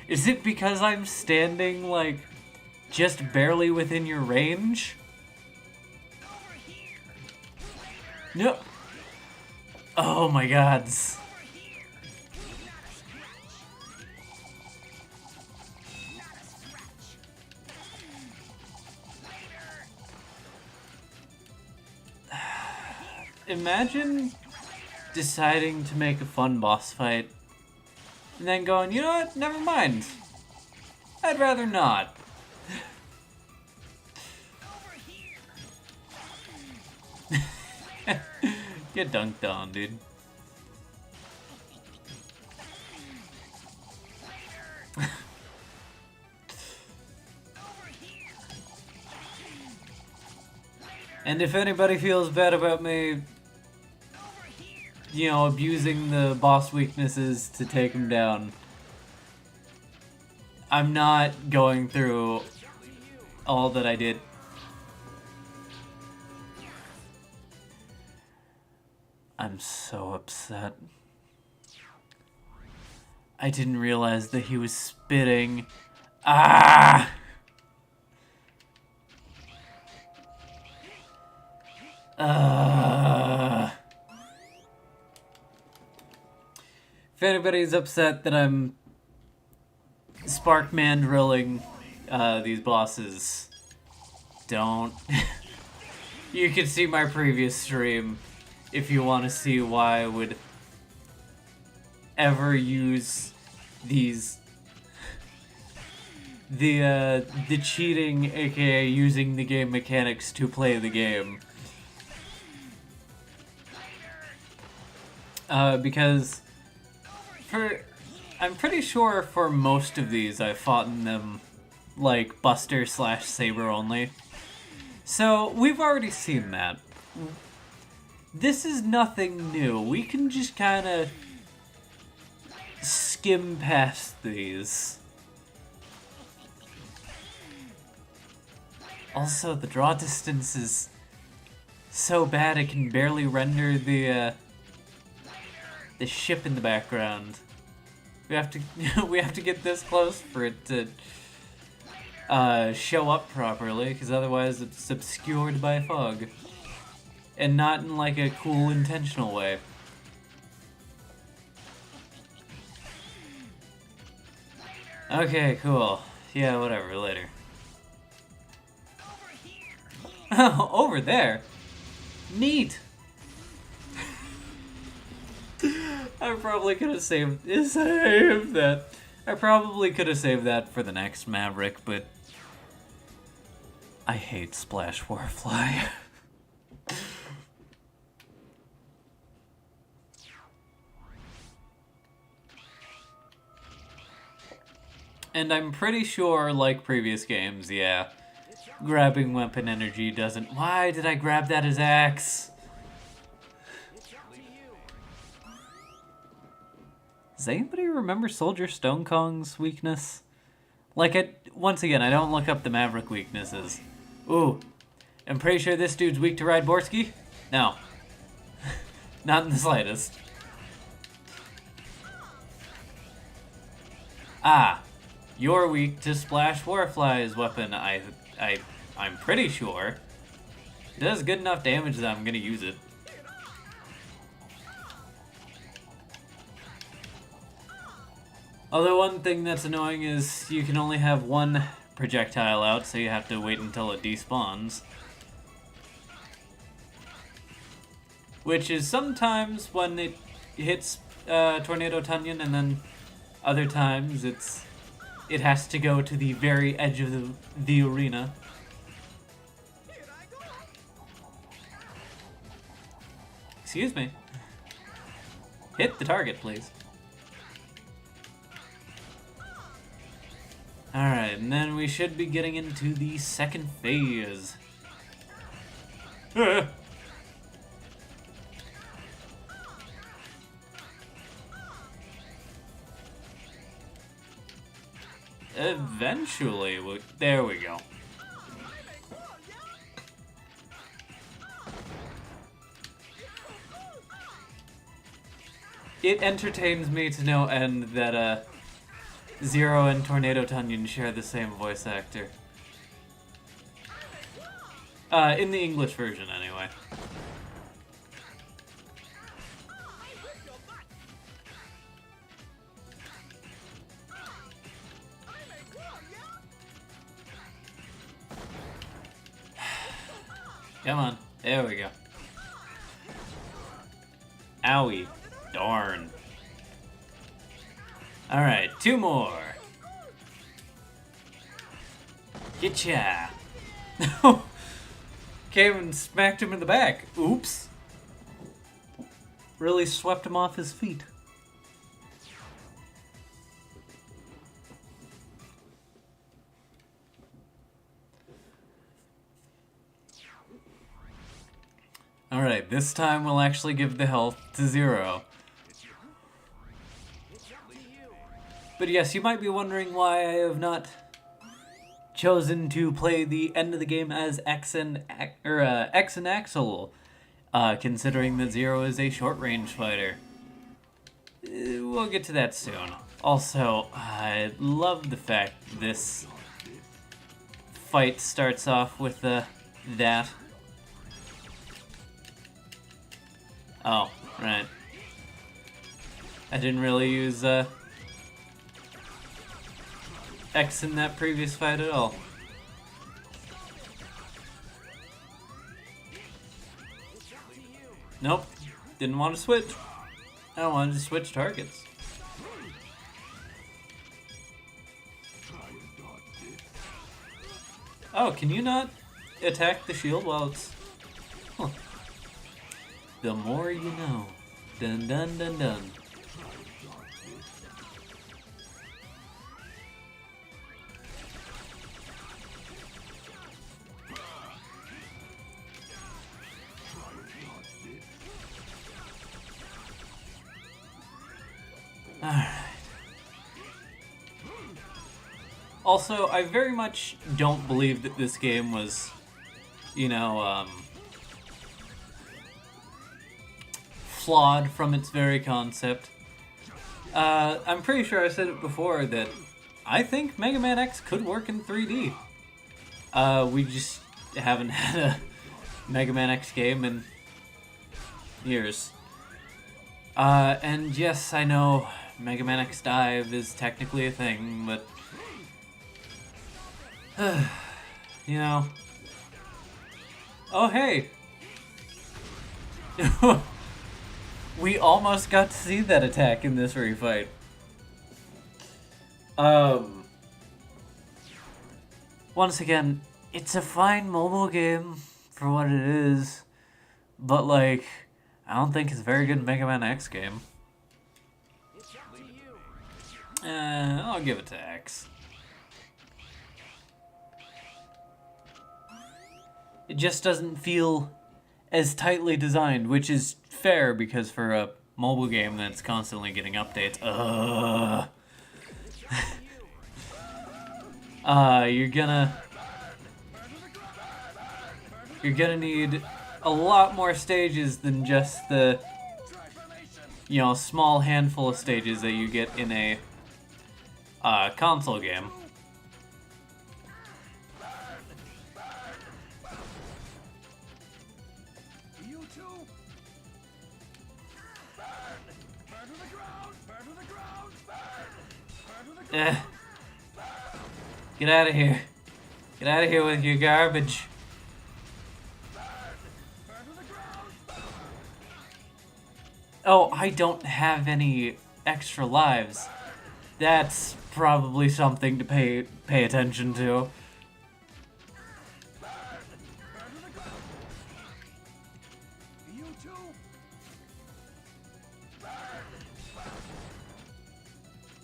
Is it because I'm standing, like, just barely within your range? No. Oh my gods. Imagine deciding to make a fun boss fight and then going, you know what, never mind. I'd rather not. Get dunked on, dude. And if anybody feels bad about me, you know, abusing the boss weaknesses to take him down, I'm not going through all that I did. I'm so upset. I didn't realize that he was spitting. Ah! If anybody's upset that I'm spark mandrilling these bosses, don't. You can see my previous stream if you want to see why I would ever use these the cheating, aka using the game mechanics to play the game. Because I'm pretty sure for most of these I've fought in them like Buster / Saber only. So we've already seen that. This is nothing new. We can just kind of skim past these. Also, the draw distance is so bad it can barely render the ship in the background. We have to get this close for it to show up properly, because otherwise it's obscured by fog. And not in like a cool, intentional way. Okay, cool. Yeah, whatever, later. Oh, over there! Neat! I probably could have saved that. I probably could have saved that for the next Maverick, but I hate Splash Warfly. And I'm pretty sure, like previous games, yeah, grabbing weapon energy doesn't... Why did I grab that as axe? Does anybody remember Soldier Stone Kong's weakness? Like, once again, I don't look up the Maverick weaknesses. Ooh, I'm pretty sure this dude's weak to Ride Borsky? No. Not in the slightest. Ah, you're weak to Splash Warfly's weapon, I'm pretty sure. It does good enough damage that I'm gonna use it. Although one thing that's annoying is you can only have one projectile out, so you have to wait until it despawns. Which is sometimes when it hits Tornado Tunyon, and then other times it has to go to the very edge of the arena. Excuse me. Hit the target, please. Alright, and then we should be getting into the second phase. Eventually, there we go. It entertains me to no end that Zero and Tornado Tunyon share the same voice actor. In the English version, anyway. Come on. There we go. Owie. Darn. Alright, 2 more. Getcha. Came and smacked him in the back. Oops. Really swept him off his feet. Alright, this time we'll actually give the health to Zero. But yes, you might be wondering why I have not chosen to play the end of the game as X and Axel, considering that Zero is a short-range fighter. We'll get to that soon. Also, I love the fact this fight starts off with that. Oh, right. I didn't really use X in that previous fight at all. Nope. Didn't want to switch. I wanted to switch targets. Oh, can you not attack the shield while it's... Huh. The more you know. Dun dun dun dun. Alright. Also, I very much don't believe that this game was, you know, flawed from its very concept. I'm pretty sure I said it before that I think Mega Man X could work in 3D. We just haven't had a Mega Man X game in years. And yes, I know Mega Man X Dive is technically a thing, but you know. Oh hey! We almost got to see that attack in this refight. Once again, it's a fine mobile game for what it is, but like, I don't think it's a very good Mega Man X game. I'll give it to X. It just doesn't feel as tightly designed, which is fair because for a mobile game that's constantly getting updates, you're gonna need a lot more stages than just the, you know, small handful of stages that you get in a console game. Eh. Get out of here. Get out of here with your garbage. Oh, I don't have any extra lives. That's probably something to pay attention to. You too?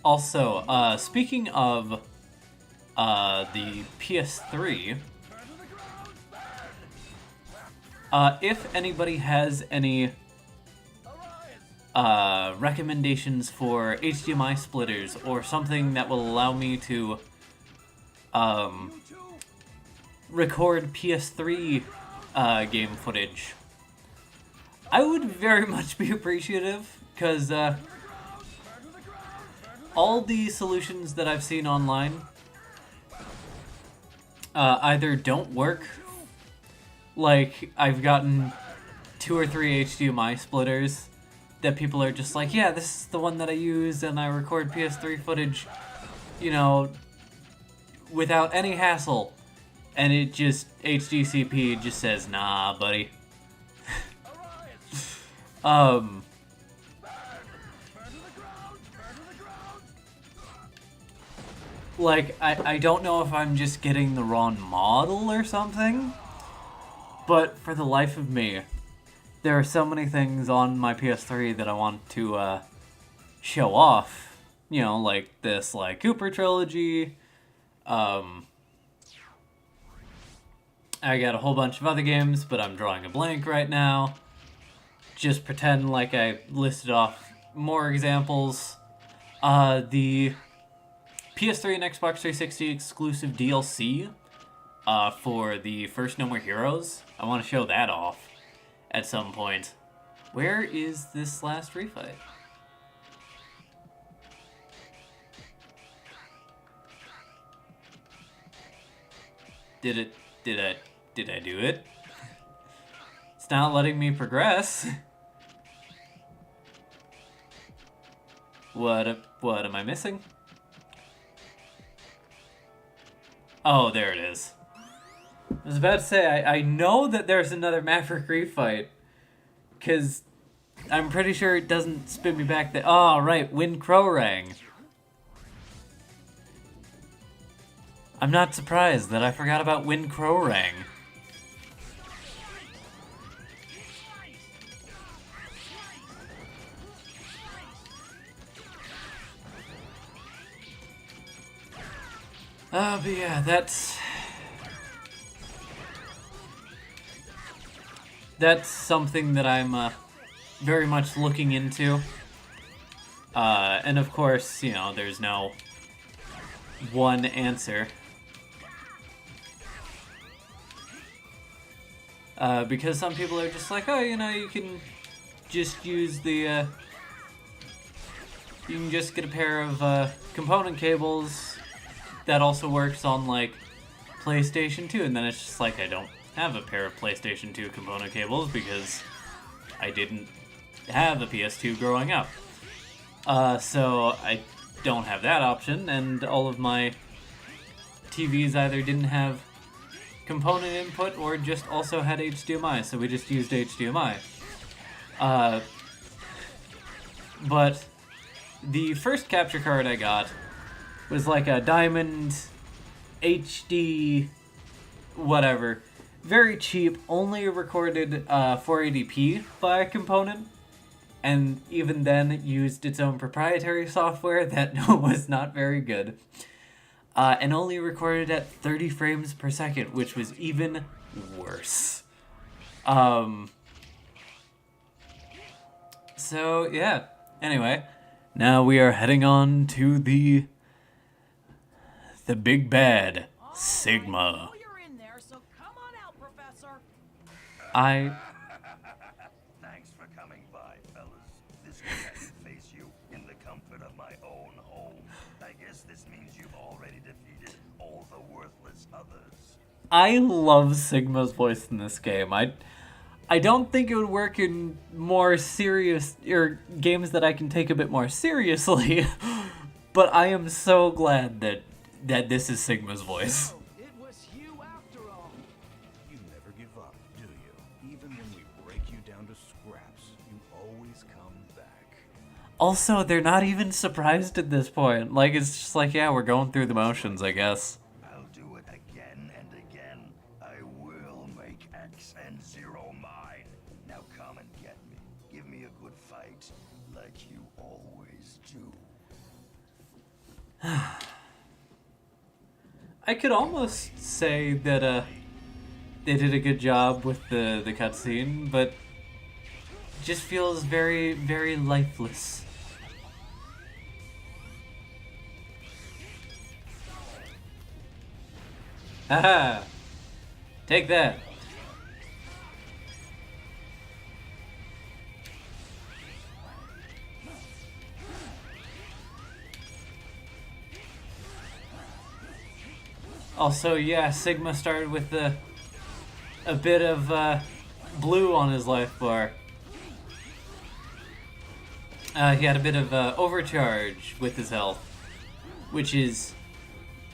Also, speaking of the PS3, if anybody has any recommendations for HDMI splitters or something that will allow me to record PS3 game footage, I would very much be appreciative, because all the solutions that I've seen online either don't work. Like, I've gotten 2 or 3 HDMI splitters that people are just like, yeah, this is the one that I use, and I record PS3 footage, you know, without any hassle. And it just, HDCP just says, nah, buddy. Like, I don't know if I'm just getting the wrong model or something, but for the life of me, there are so many things on my PS3 that I want to show off. You know, like this, like, Cooper trilogy. I got a whole bunch of other games, but I'm drawing a blank right now. Just pretend like I listed off more examples. The PS3 and Xbox 360 exclusive DLC for the first No More Heroes. I want to show that off at some point. Where is this last refight? Did I do it? It's not letting me progress. What am I missing? Oh, there it is. I was about to say, I know that there's another Maverick refight, because I'm pretty sure it doesn't spin me back there. Oh, right, Win Krorang. I'm not surprised that I forgot about Win Krorang. But yeah, that's something that I'm very much looking into. And of course, you know, there's no one answer. Because some people are just like, oh, you know, you can just use the, you can just get a pair of component cables that also works on, like, PlayStation 2, and then it's just like, I don't have a pair of PlayStation 2 component cables because I didn't have a PS2 growing up. So I don't have that option, and all of my TVs either didn't have component input or just also had HDMI, so we just used HDMI. But the first capture card I got was like a Diamond HD whatever. Very cheap, only recorded 480p by a component, and even then used its own proprietary software that was not very good. And only recorded at 30 frames per second, which was even worse. So, yeah. Anyway, now we are heading on to the big bad, Sigma. Oh, you're in there, so come on out, Professor. Thanks for coming by, fellas. This way I can face you in the comfort of my own home. I guess this means you've already defeated all the worthless others. I love Sigma's voice in this game. I don't think it would work in more serious, or games that I can take a bit more seriously, But I am so glad that this is Sigma's voice. It was you after all. You never give up, do you? Even when we break you down to scraps, you always come back. Also, they're not even surprised at this point. Like, it's just like, yeah, we're going through the motions, I guess. I'll do it again and again. I will make X and Zero mine. Now come and get me. Give me a good fight, like you always do. I could almost say that they did a good job with the cutscene, but it just feels very, very lifeless. Haha! Take that! Also, yeah, Sigma started with a bit of blue on his life bar. He had a bit of overcharge with his health, which is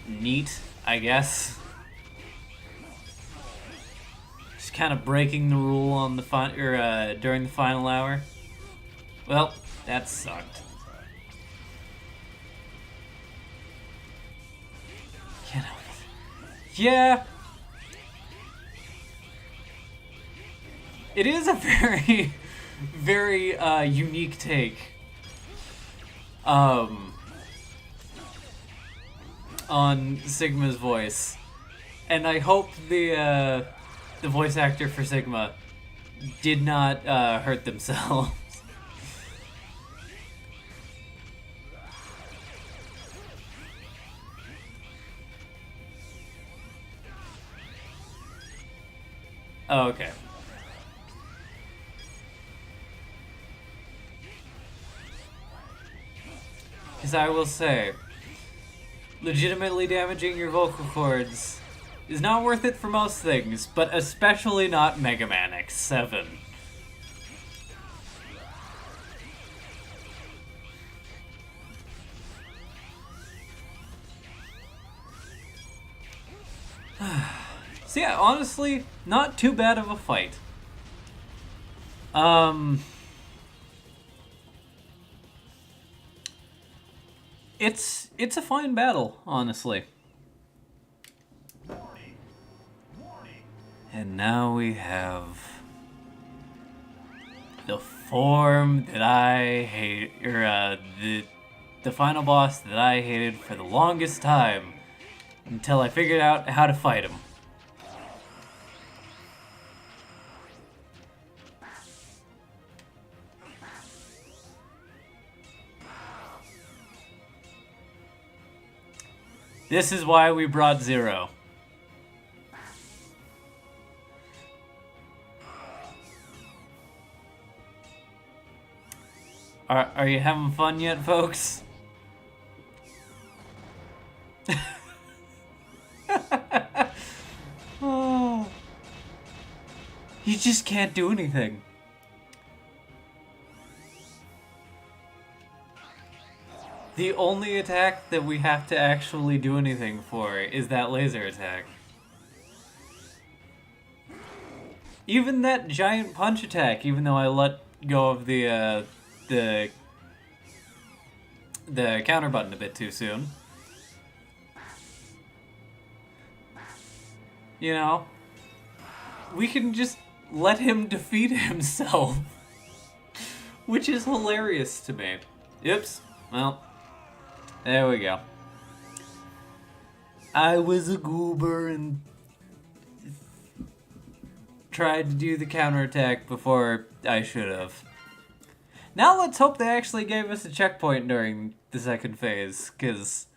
neat, I guess. Just kind of breaking the rule on the during the final hour. Well, that sucked. Yeah. It is a very, very unique take on Sigma's voice. And I hope the voice actor for Sigma did not hurt themselves. Oh, okay. Because I will say, legitimately damaging your vocal cords is not worth it for most things, but especially not Mega Man X7. So yeah, honestly, not too bad of a fight. It's a fine battle, honestly. And now we have the form that I hate, or the final boss that I hated for the longest time until I figured out how to fight him. This is why we brought Zero. Are you having fun yet, folks? Oh. You just can't do anything. The only attack that we have to actually do anything for is that laser attack. Even that giant punch attack, even though I let go of the counter button a bit too soon. You know, we can just let him defeat himself, which is hilarious to me. Oops, well, there we go. I was a goober and tried to do the counterattack before I should have. Now let's hope they actually gave us a checkpoint during the second phase, because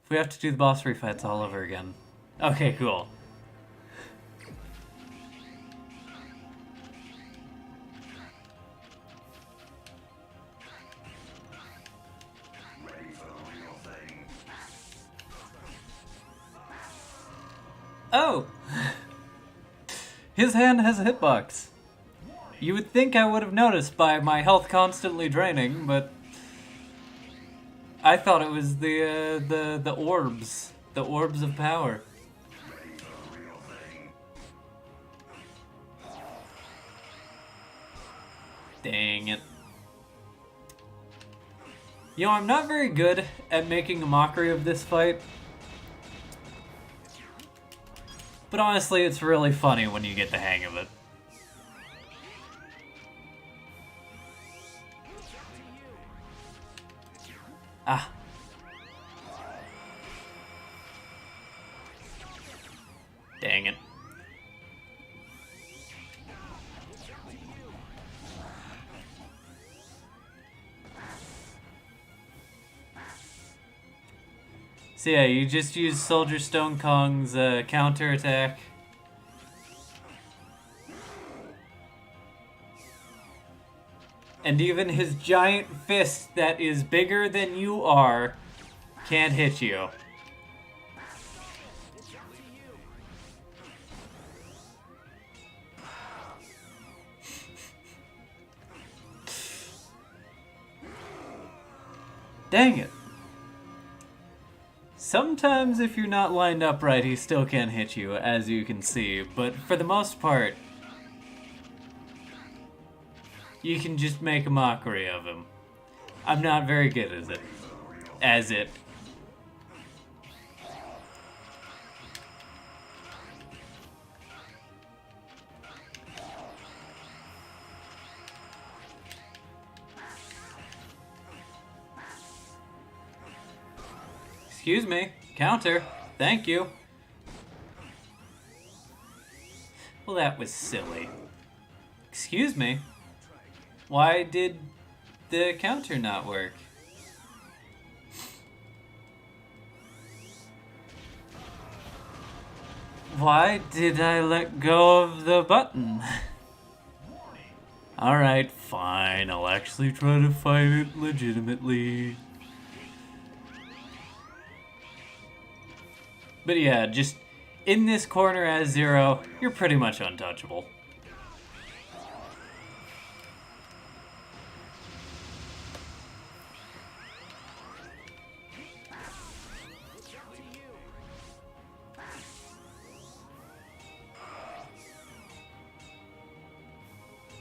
if we have to do the boss refights all over again. Okay, cool. Oh! His hand has a hitbox. You would think I would have noticed by my health constantly draining, but I thought it was the orbs. The orbs of power. Dang it. You know, I'm not very good at making a mockery of this fight. But honestly, it's really funny when you get the hang of it. Ah. Dang it. So yeah, you just use Soldier Stone Kong's counterattack. And even his giant fist that is bigger than you are can't hit you. Dang it. Sometimes if you're not lined up right, he still can't hit you, as you can see. But for the most part, you can just make a mockery of him. I'm not very good at it. Excuse me. Counter. Thank you. Well, that was silly. Excuse me. Why did the counter not work? Why did I let go of the button? Alright, fine. I'll actually try to fight it legitimately. But yeah, just in this corner as Zero, you're pretty much untouchable.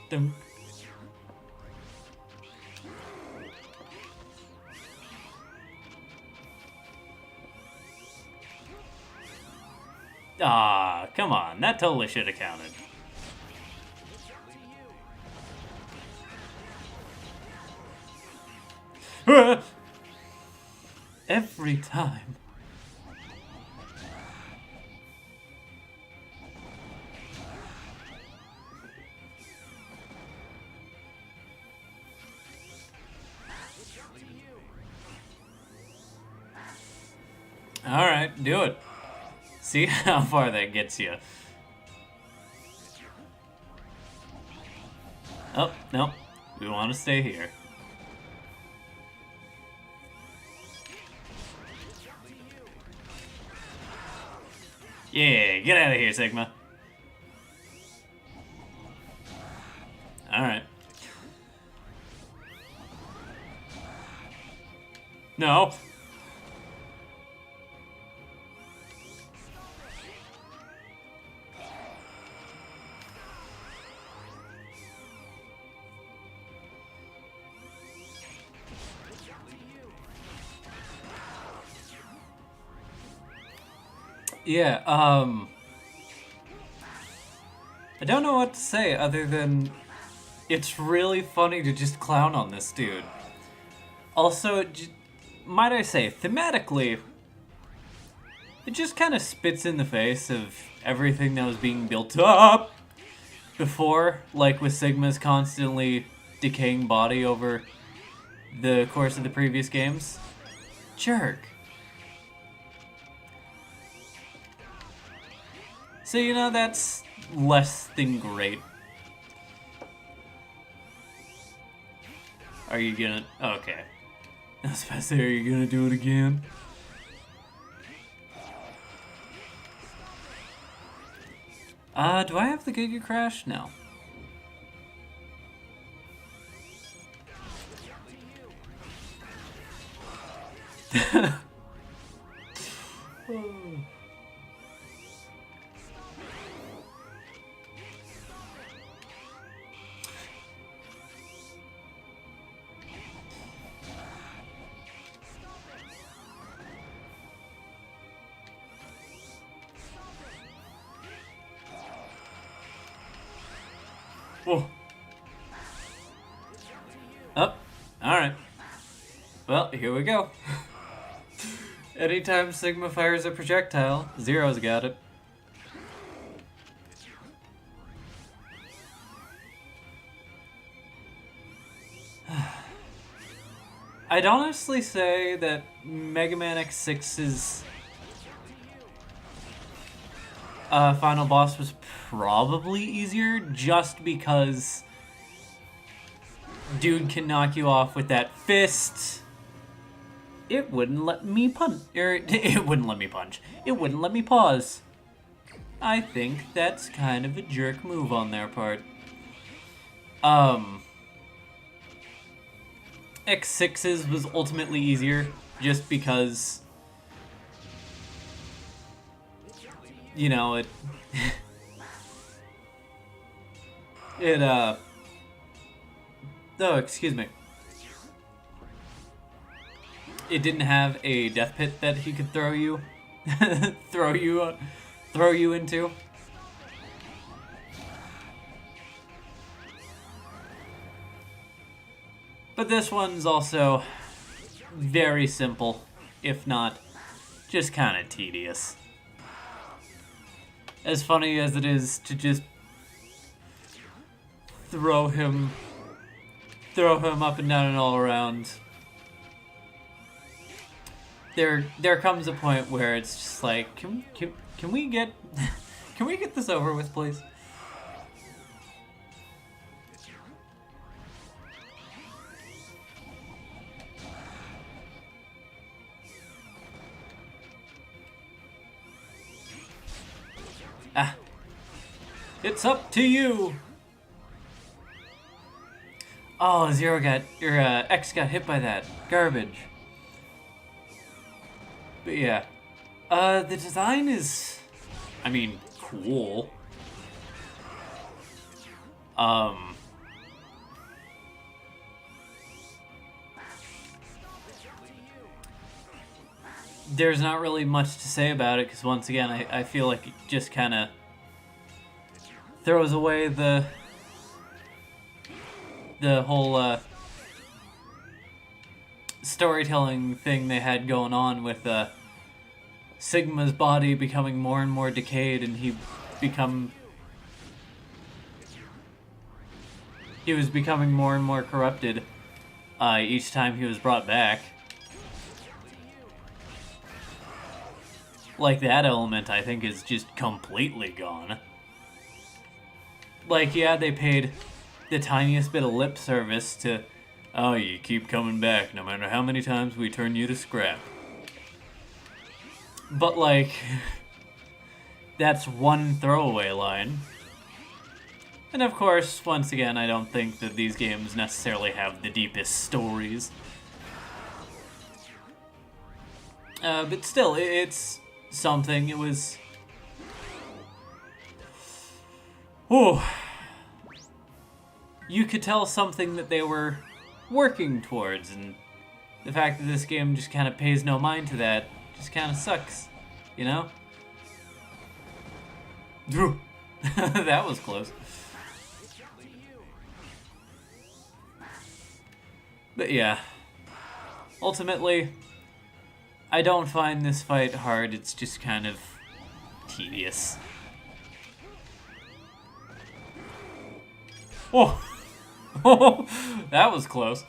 Dum. Ah, come on. That totally should have counted. Every time. Alright, do it. See how far that gets you. Oh, no. We want to stay here. Yeah, get out of here, Sigma. Alright. No. Yeah, I don't know what to say other than it's really funny to just clown on this dude. Also, might I say, thematically, it just kind of spits in the face of everything that was being built up before, like with Sigma's constantly decaying body over the course of the previous games. Jerk. So, you know, that's less than great. Are you gonna... Okay. I was about to say, are you gonna do it again? Do I have the Giga Crash? No. Whoa. Up. Alright. Well, here we go. Anytime Sigma fires a projectile, Zero's got it. I'd honestly say that Mega Man X6's final boss was probably easier just because dude can knock you off with that fist. It wouldn't let me punch. It wouldn't let me punch. It wouldn't let me pause. I think that's kind of a jerk move on their part. X6's was ultimately easier just because, you know, it oh, excuse me. It didn't have a death pit that he could throw you throw you into. But this one's also very simple, if not just kind of tedious. As funny as it is to just throw him up and down and all around, there comes a point where it's just like, can we get can we get this over with, please? Ah, it's up to you. Oh, X got hit by that garbage. But yeah, the design is, I mean, cool. There's not really much to say about it because once again, I feel like it just kind of throws away the whole storytelling thing they had going on with Sigma's body becoming more and more decayed, and he was becoming more and more corrupted each time he was brought back. Like, that element, I think, is just completely gone. Like, yeah, they paid the tiniest bit of lip service to, oh, you keep coming back no matter how many times we turn you to scrap. But, like, that's one throwaway line. And of course, once again, I don't think that these games necessarily have the deepest stories. But still, it's something. It was... Oh, you could tell something that they were working towards, and the fact that this game just kind of pays no mind to that just kind of sucks, you know? That was close. But yeah, ultimately, I don't find this fight hard, it's just kind of tedious. Oh! That was close.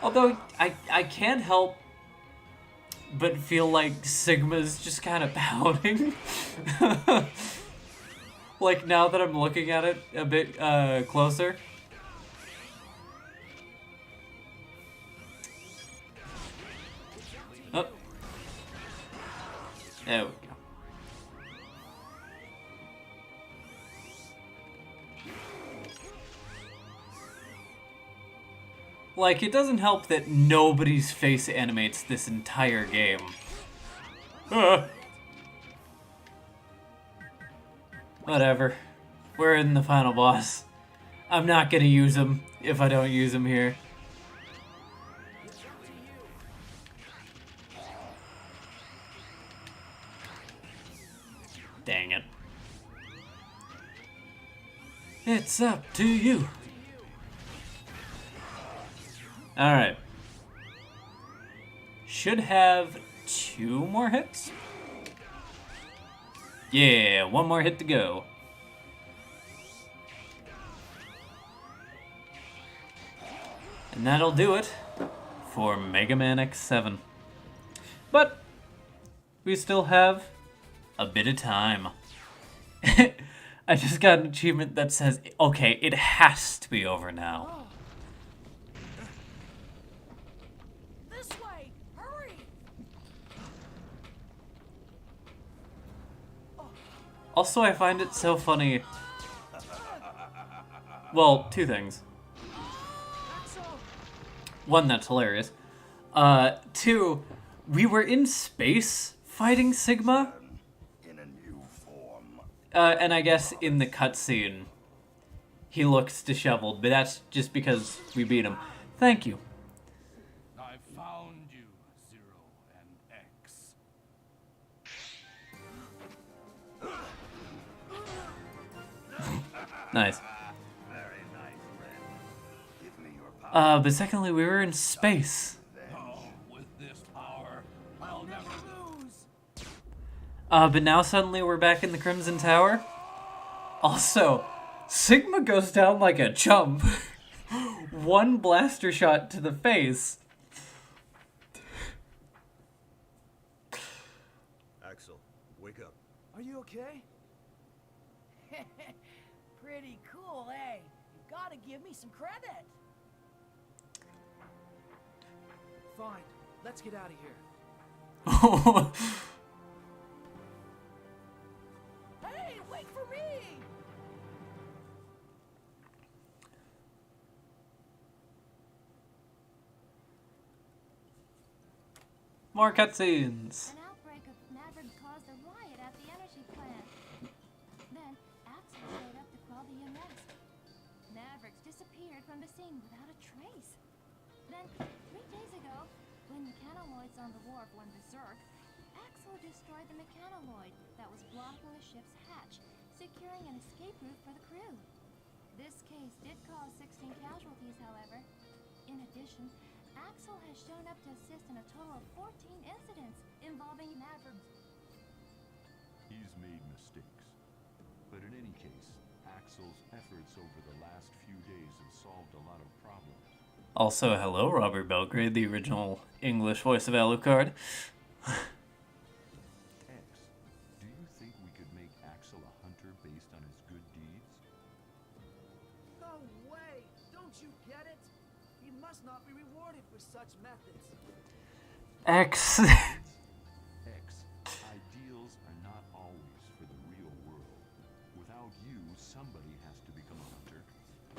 Although, I can't help but feel like Sigma's just kind of pouting. Like, now that I'm looking at it a bit closer. Oh. There we go. Like, it doesn't help that nobody's face animates this entire game. Whatever. We're in the final boss. I'm not gonna use him if I don't use him here. Dang it. It's up to you. Alright. Should have 2 more hits. Yeah, 1 more hit to go. And that'll do it for Mega Man X7. But we still have a bit of time. I just got an achievement that says, okay, it has to be over now. This way! Hurry! Also, I find it so funny. Well, 2 things. Axel! 1, that's hilarious. 2, we were in space fighting Sigma. In a new form. And I guess in the cutscene, he looks disheveled, but that's just because we beat him. Thank you. I found you, Zero and X. Nice. Very nice, friend. Give me your power. But secondly, we were in space. Oh, with this power, I'll never Lose! But now suddenly we're back in the Crimson Tower. Also, Sigma goes down like a chump. 1 blaster shot to the face. Axel, wake up. Are you okay? Pretty cool, eh? You gotta give me some credit. Fine, let's get out of here. Hey, wait for me! More cutscenes. An outbreak of Maverick caused a riot at the energy plant. Then, Axel showed up to quell the unrest. Mavericks disappeared from the scene without a trace. Then, 3 days ago, when mechanoloids on the wharf went berserk, Axel destroyed the mechanoloid that was blocking the ship's hatch, securing an escape route for the crew. This case did cause 16 casualties, however. In addition, Axel has shown up to assist in a total of 14 incidents involving Mavericks. He's made mistakes. But in any case, Axel's efforts over the last few days have solved a lot of problems. Also, hello, Robert Belgrade, the original English voice of Alucard. X, do you think we could make Axel a hunter based on his good deeds? No way! Don't you get it? He must not be rewarded for such methods. X. X, ideals are not always for the real world. Without you, somebody has to become a hunter.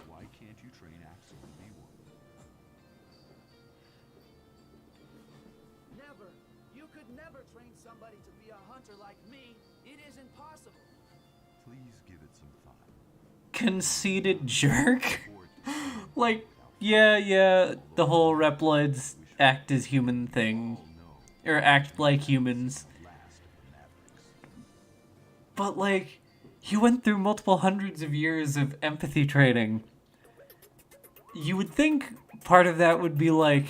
Why can't you train Axel to be one? Never. You could never train somebody to be a hunter like me. It is impossible. Please give it some thought. Conceited jerk. Or Like, yeah, the whole Reploids act as human thing. Or act like humans. last of the Mavericks. But, like, he went through multiple hundreds of years of empathy training. You would think part of that would be, like,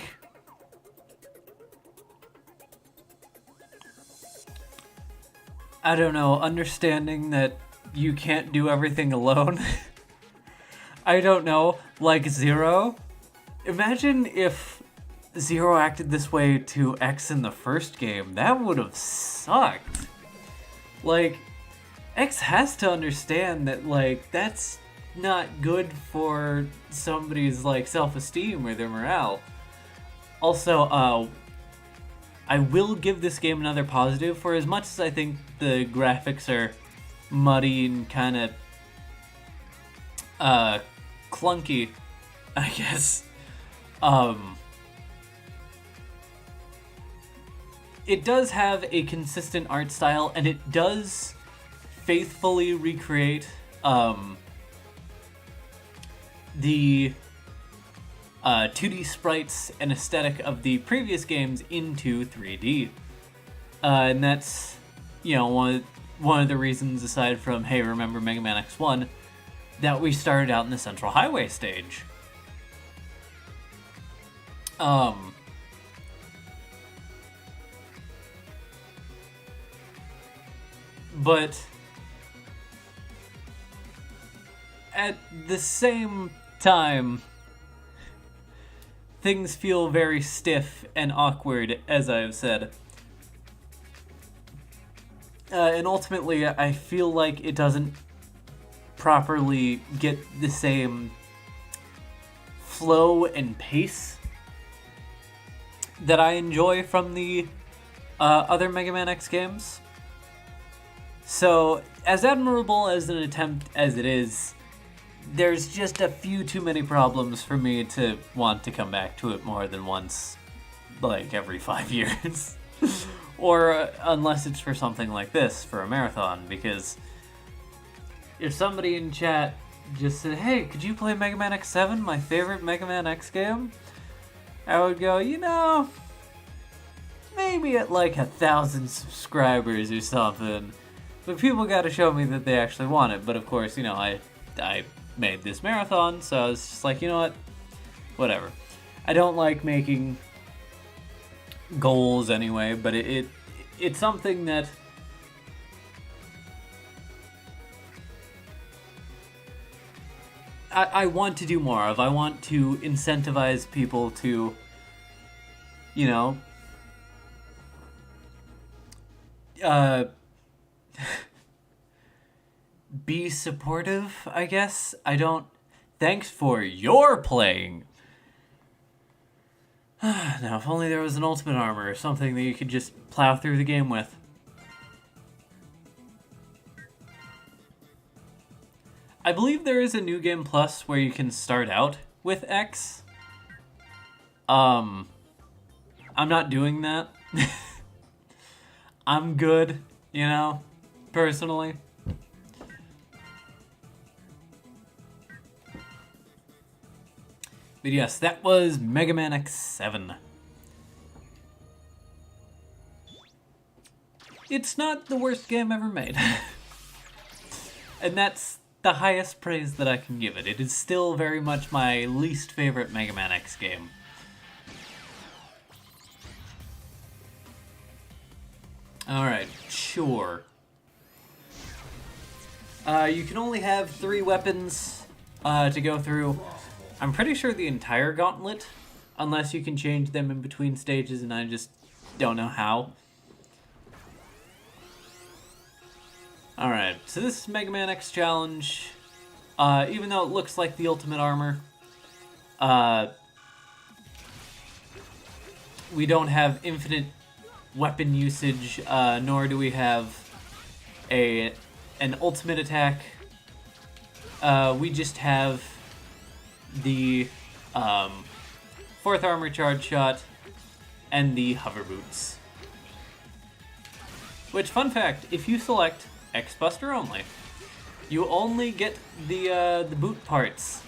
I don't know, understanding that you can't do everything alone. I don't know, like Zero. Imagine if Zero acted this way to X in the first game. That would have sucked. Like, X has to understand that, like, that's not good for somebody's, like, self-esteem or their morale. Also, I will give this game another positive. For as much as I think the graphics are muddy and kind of clunky, I guess, It does have a consistent art style, and it does faithfully recreate the 2D sprites and aesthetic of the previous games into 3D. And that's, you know, one of the reasons, aside from, hey, remember Mega Man X1, that we started out in the Central Highway stage. But at the same time, things feel very stiff and awkward, as I've said. And ultimately, I feel like it doesn't properly get the same flow and pace that I enjoy from the other Mega Man X games. So, as admirable as an attempt as it is, there's just a few too many problems for me to want to come back to it more than once, like every 5 years. Or unless it's for something like this, for a marathon, because if somebody in chat just said, hey, could you play Mega Man X7, my favorite Mega Man X game? I would go, you know, maybe at like 1,000 subscribers or something. But people gotta show me that they actually want it. But of course, you know, I made this marathon, so I was just like, you know what? Whatever. I don't like making goals anyway, but it's something that I want to do more of. I want to incentivize people to, you know, be supportive, I guess. Thanks for your playing. Now, if only there was an ultimate armor or something that you could just plow through the game with. I believe there is a New Game Plus where you can start out with X. I'm not doing that. I'm good, you know, personally. But yes, that was Mega Man X7. It's not the worst game ever made. And that's the highest praise that I can give it. It is still very much my least favorite Mega Man X game. Alright, sure. You can only have 3 weapons to go through. I'm pretty sure the entire gauntlet, unless you can change them in between stages, and I just don't know how. Alright, so this is Mega Man X Challenge. Even though it looks like the ultimate armor, we don't have infinite weapon usage, nor do we have an ultimate attack. We just have the 4th armor charge shot and the hover boots. Which, fun fact, if you select X Buster only, you only get the boot parts,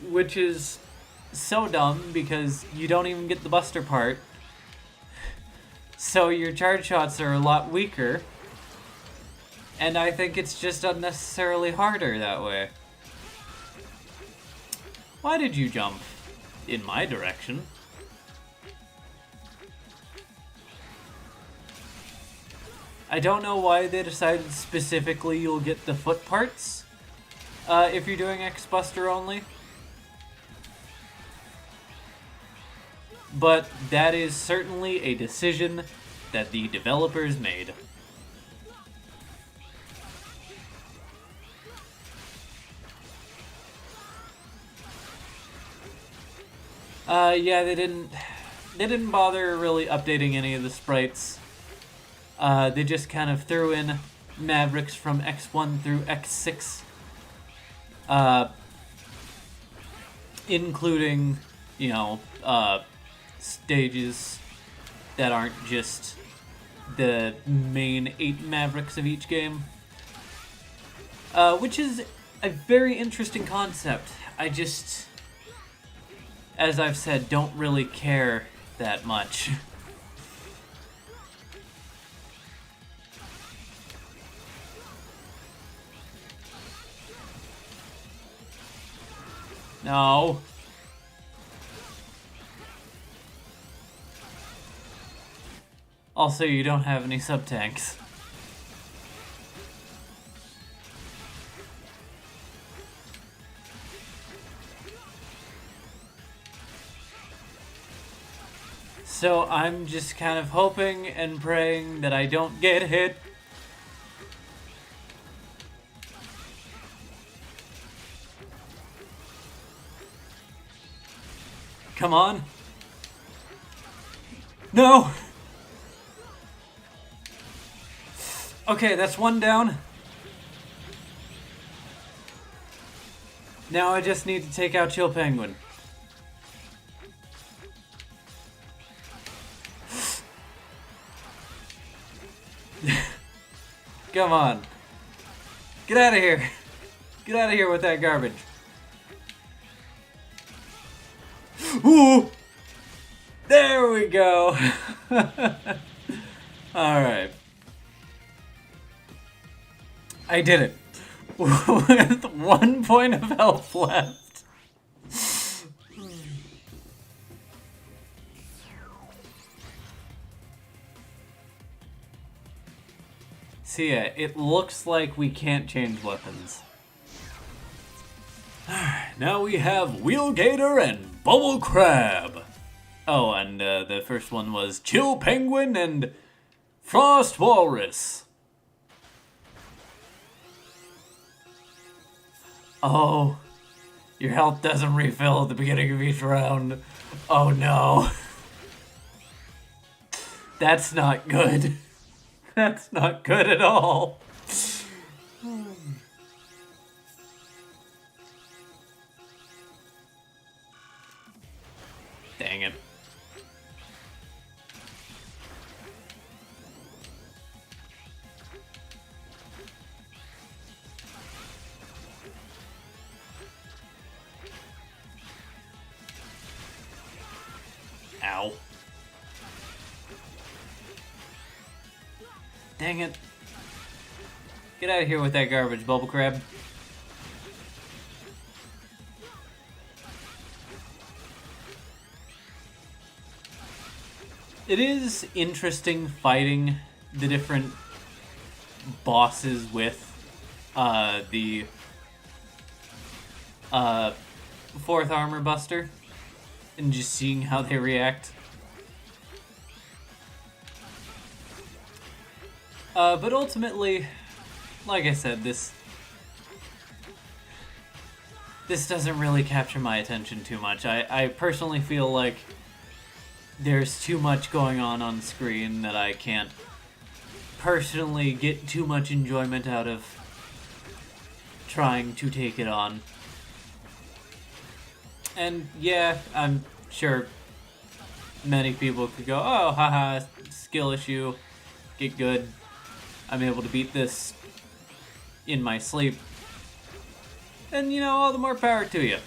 which is so dumb because you don't even get the Buster part. So your charge shots are a lot weaker, and I think it's just unnecessarily harder that way. Why did you jump in my direction? I don't know why they decided specifically you'll get the foot parts if you're doing X-Buster only. But that is certainly a decision that the developers made. Yeah, they didn't bother really updating any of the sprites. They just kind of threw in Mavericks from X1 through X6, including, you know, stages that aren't just the main 8 Mavericks of each game. Which is a very interesting concept. I just, as I've said, don't really care that much. No. Also, you don't have any sub-tanks. So I'm just kind of hoping and praying that I don't get hit. Come on. No! Okay, that's one down. Now I just need to take out Chill Penguin. Come on. Get out of here. Get out of here with that garbage. Ooh! There we go. Alright. I did it. With 1 point of health left. So yeah, it looks like we can't change weapons. Now we have Wheel Gator and Bubble Crab. Oh, and the first one was Chill Penguin and Frost Walrus. Oh, your health doesn't refill at the beginning of each round. Oh no. That's not good. That's not good at all. Dang it. Ow. Dang it. Get out of here with that garbage, Bubble Crab. It is interesting fighting the different bosses with the 4th Armor Buster and just seeing how they react. But ultimately, like I said, this doesn't really capture my attention too much. I personally feel like there's too much going on screen that I can't personally get too much enjoyment out of trying to take it on. And yeah, I'm sure many people could go, oh, haha, skill issue, get good. I'm able to beat this in my sleep. And, you know, all the more power to you.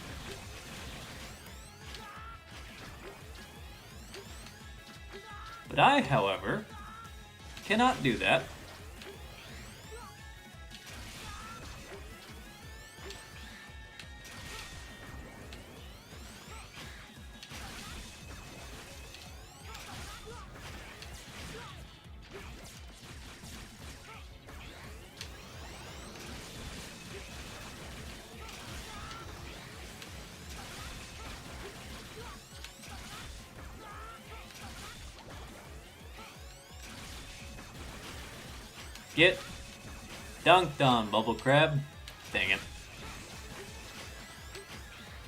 But I, however, cannot do that. Get dunked on, Bubble Crab. Dang it.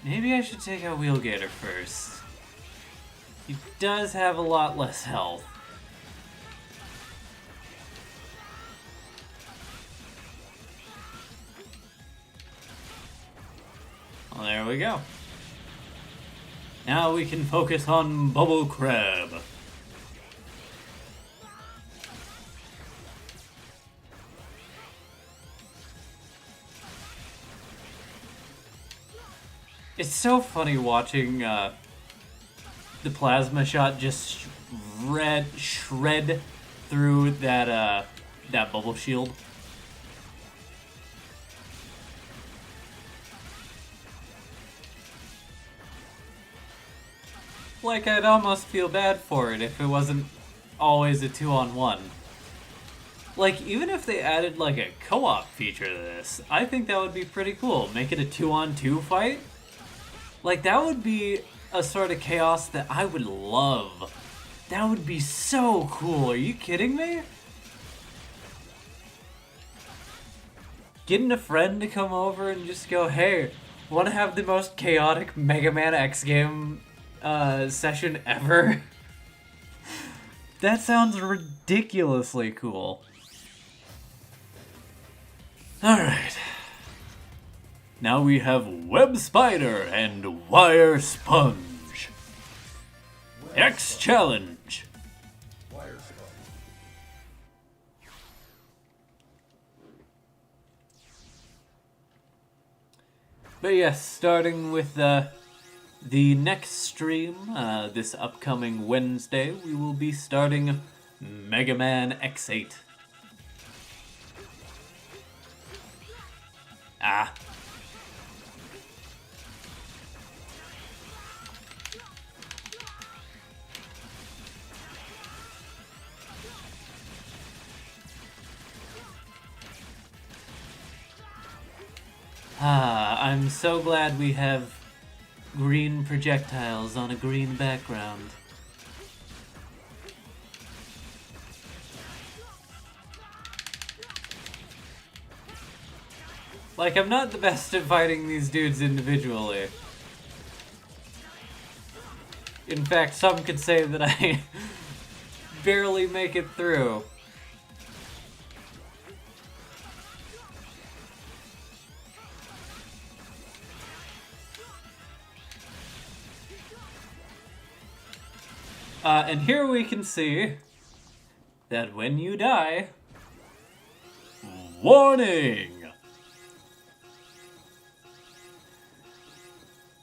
Maybe I should take out Wheel Gator first. He does have a lot less health. Well, there we go. Now we can focus on Bubble Crab. It's so funny watching the plasma shot just shred through that bubble shield. Like, I'd almost feel bad for it if it wasn't always a 2-on-1. Like, even if they added like a co-op feature to this, I think that would be pretty cool. Make it a 2-on-2 fight. Like, that would be a sort of chaos that I would love. That would be so cool. Are you kidding me? Getting a friend to come over and just go, hey, want to have the most chaotic Mega Man X game session ever? That sounds ridiculously cool. Alright. Now we have Web Spider and Wire Sponge. X Challenge. But yes, starting with the next stream, this upcoming Wednesday, we will be starting Mega Man X8. Ah. I'm so glad we have green projectiles on a green background. Like, I'm not the best at fighting these dudes individually. In fact, some could say that I barely make it through. And here we can see that when you die, warning!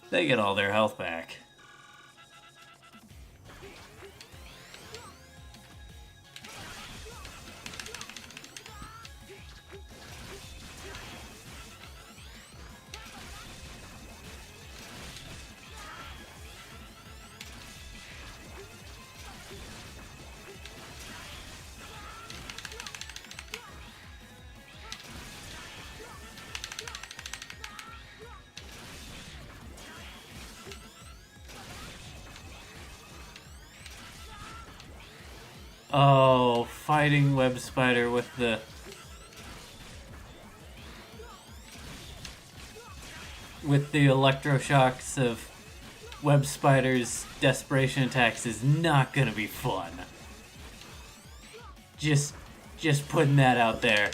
They get all their health back. Oh, fighting Web Spider with the electroshocks of Web Spider's desperation attacks is not gonna be fun. Just putting that out there.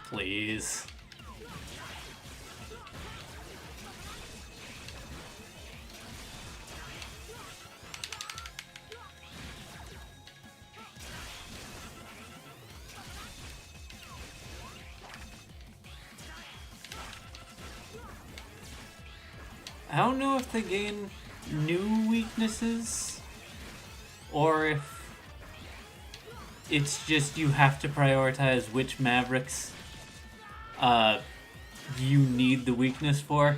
Please. I don't know if they gain new weaknesses or if it's just you have to prioritize which Mavericks you need the weakness for.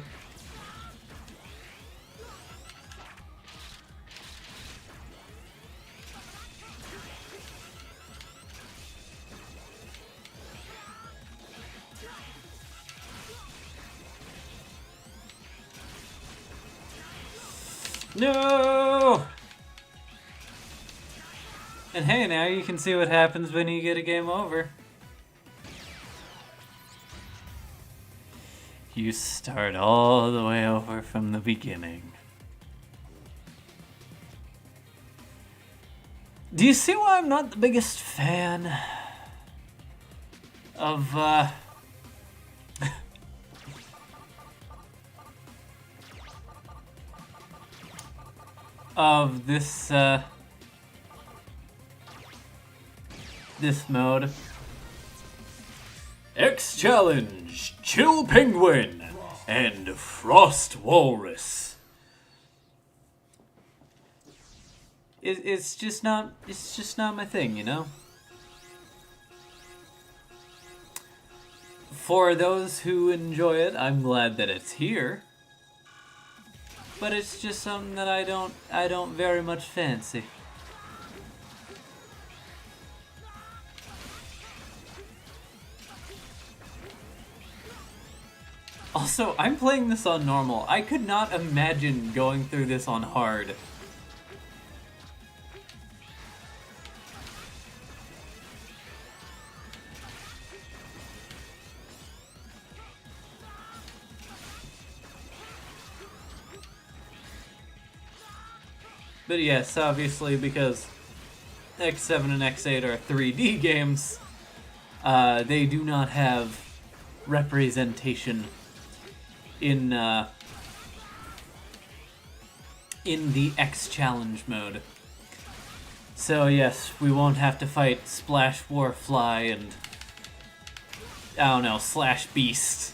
No! And hey, now you can see what happens when you get a game over. You start all the way over from the beginning. Do you see why I'm not the biggest fan of, of this, this mode? X Challenge, Chill Penguin, and Frost Walrus. It's just not my thing, you know? For those who enjoy it, I'm glad that it's here. But it's just something that I don't very much fancy. Also, I'm playing this on normal. I could not imagine going through this on hard. But yes, obviously, because X7 and X8 are 3D games, they do not have representation in the X Challenge mode. So yes, we won't have to fight Splash Warfly and, I don't know, Slash Beast.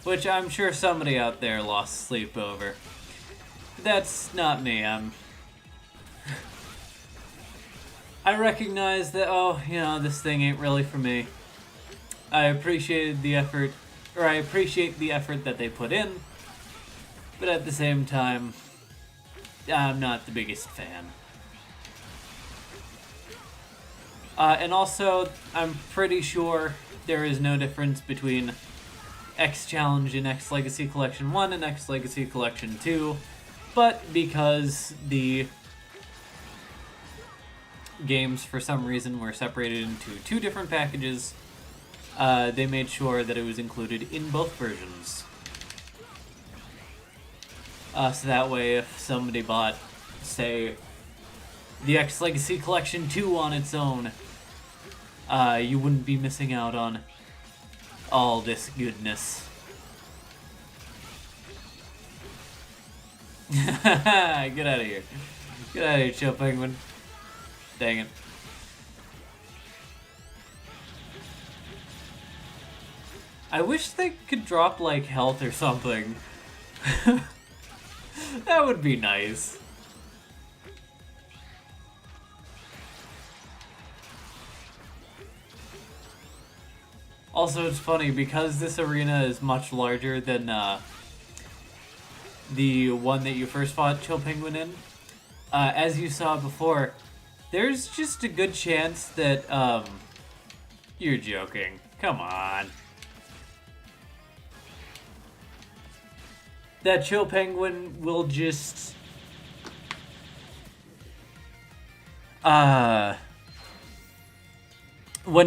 Which I'm sure somebody out there lost sleep over. That's not me. I recognize that, oh, you know, this thing ain't really for me. I appreciate the effort that they put in, but at the same time, I'm not the biggest fan. And also, I'm pretty sure there is no difference between X Challenge in X Legacy Collection 1 and X Legacy Collection 2, but because the games for some reason were separated into two different packages, they made sure that it was included in both versions. So that way if somebody bought, say, the X Legacy Collection 2 on its own, you wouldn't be missing out on all this goodness. Get out of here. Get out of here, Chill Penguin. Dang it. I wish they could drop, like, health or something. That would be nice. Also, it's funny, because this arena is much larger than the one that you first fought Chill Penguin in, as you saw before, there's just a good chance that, you're joking. Come on. That Chill Penguin will just, when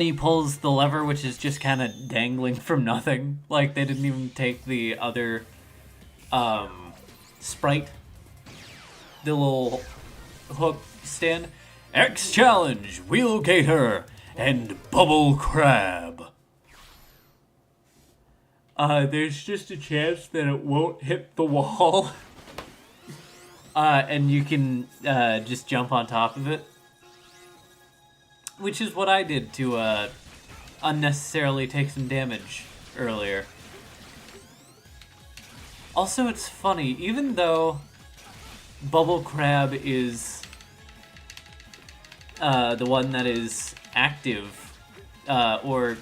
he pulls the lever, which is just kind of dangling from nothing, like they didn't even take the other, sprite, the little hook stand. X Challenge, Wheel Gator, and Bubble Crab. There's just a chance that it won't hit the wall. And you can, just jump on top of it. Which is what I did to, unnecessarily take some damage earlier. Also, it's funny, even though Bubble Crab is the one that is active, or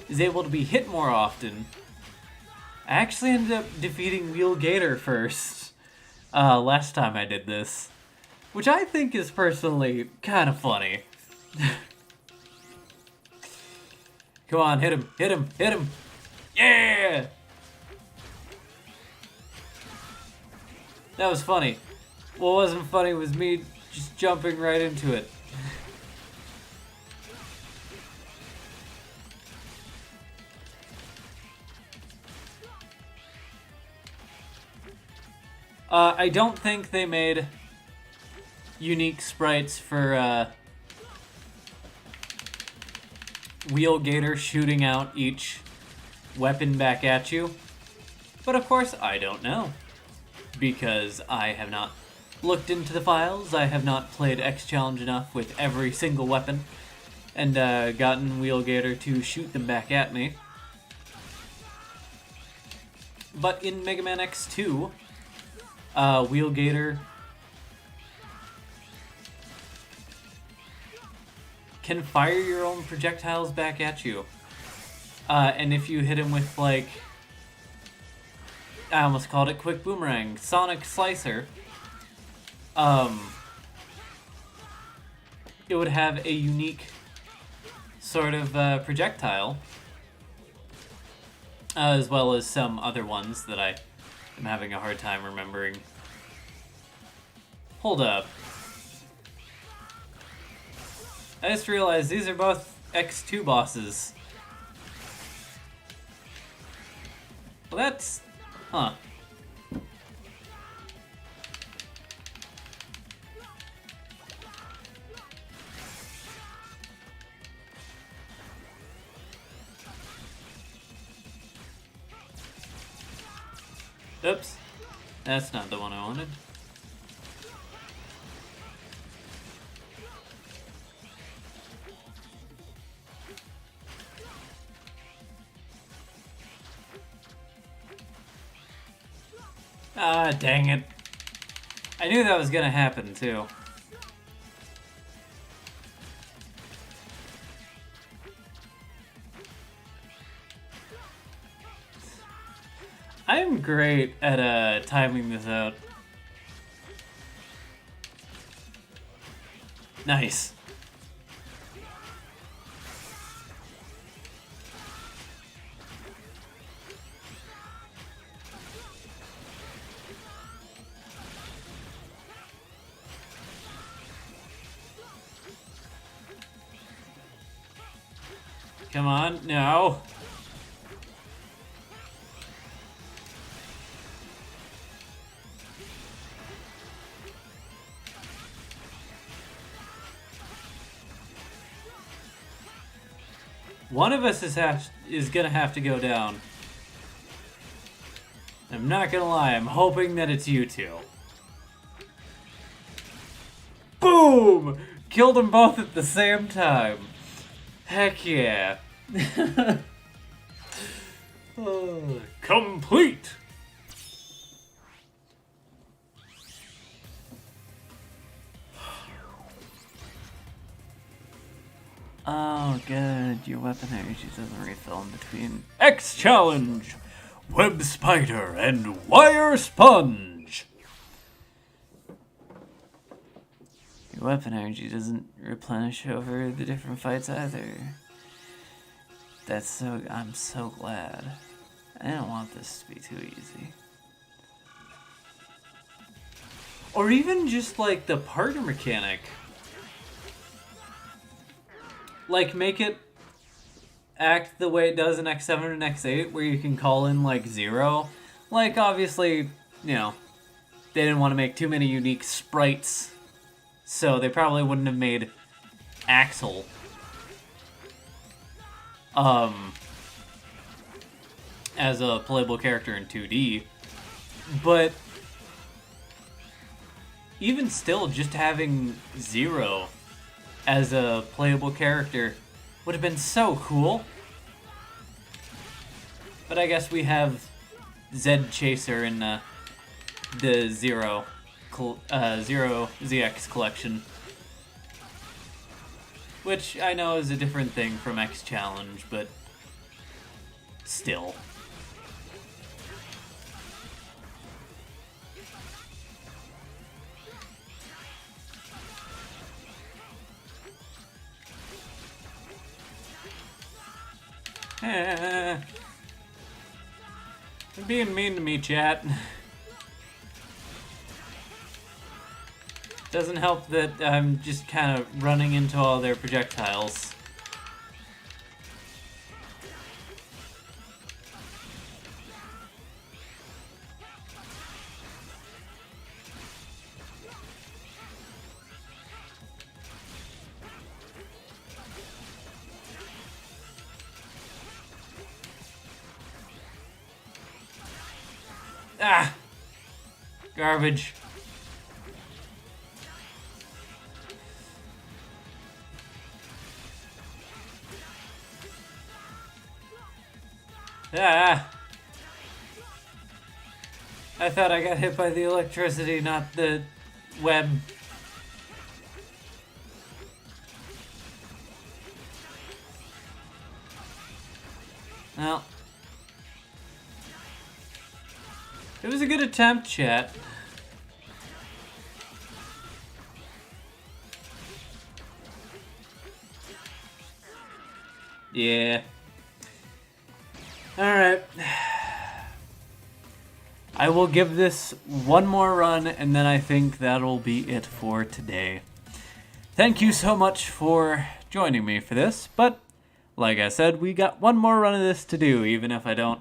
is able to be hit more often, I actually ended up defeating Wheel Gator first, last time I did this. Which I think is personally kind of funny. Come on, hit him, hit him, hit him! Yeah! That was funny. What wasn't funny was me just jumping right into it. I don't think they made unique sprites for Wheelgator shooting out each weapon back at you. But of course, I don't know. Because I have not looked into the files, I have not played X Challenge enough with every single weapon, and gotten Wheelgator to shoot them back at me. But in Mega Man X2, Wheelgator can fire your own projectiles back at you. And if you hit him with, like, I almost called it Quick Boomerang, Sonic Slicer, it would have a unique sort of projectile, as well as some other ones that I am having a hard time remembering. Hold up. I just realized these are both X2 bosses. Well, that's... huh. Oops. That's not the one I wanted. Ah, dang it. I knew that was gonna happen, too. I'm great at timing this out. Nice. Come on, no. One of us is gonna have to go down. I'm not gonna lie, I'm hoping that it's you two. Boom! Killed them both at the same time. Heck yeah. Complete! Oh, good. Your weapon energy doesn't refill in between X Challenge, Web Spider, and Wire Sponge. Your weapon energy doesn't replenish over the different fights either. I'm so glad. I didn't want this to be too easy. Or even just like the partner mechanic. Like, make it act the way it does in X7 and X8, where you can call in, like, Zero. Like, obviously, you know, they didn't want to make too many unique sprites, so they probably wouldn't have made Axel. As a playable character in 2D. But even still, just having Zero as a playable character would have been so cool. But I guess we have Zed Chaser in the Zero ZX collection, which I know is a different thing from X Challenge, but still. You're being mean to me, chat. Doesn't help that I'm just kind of running into all their projectiles. Ah! Garbage. Ah! I thought I got hit by the electricity, not the web. Well. It was a good attempt, chat. Yeah. Alright. I will give this one more run, and then I think that'll be it for today. Thank you so much for joining me for this, but like I said, we got one more run of this to do, even if I don't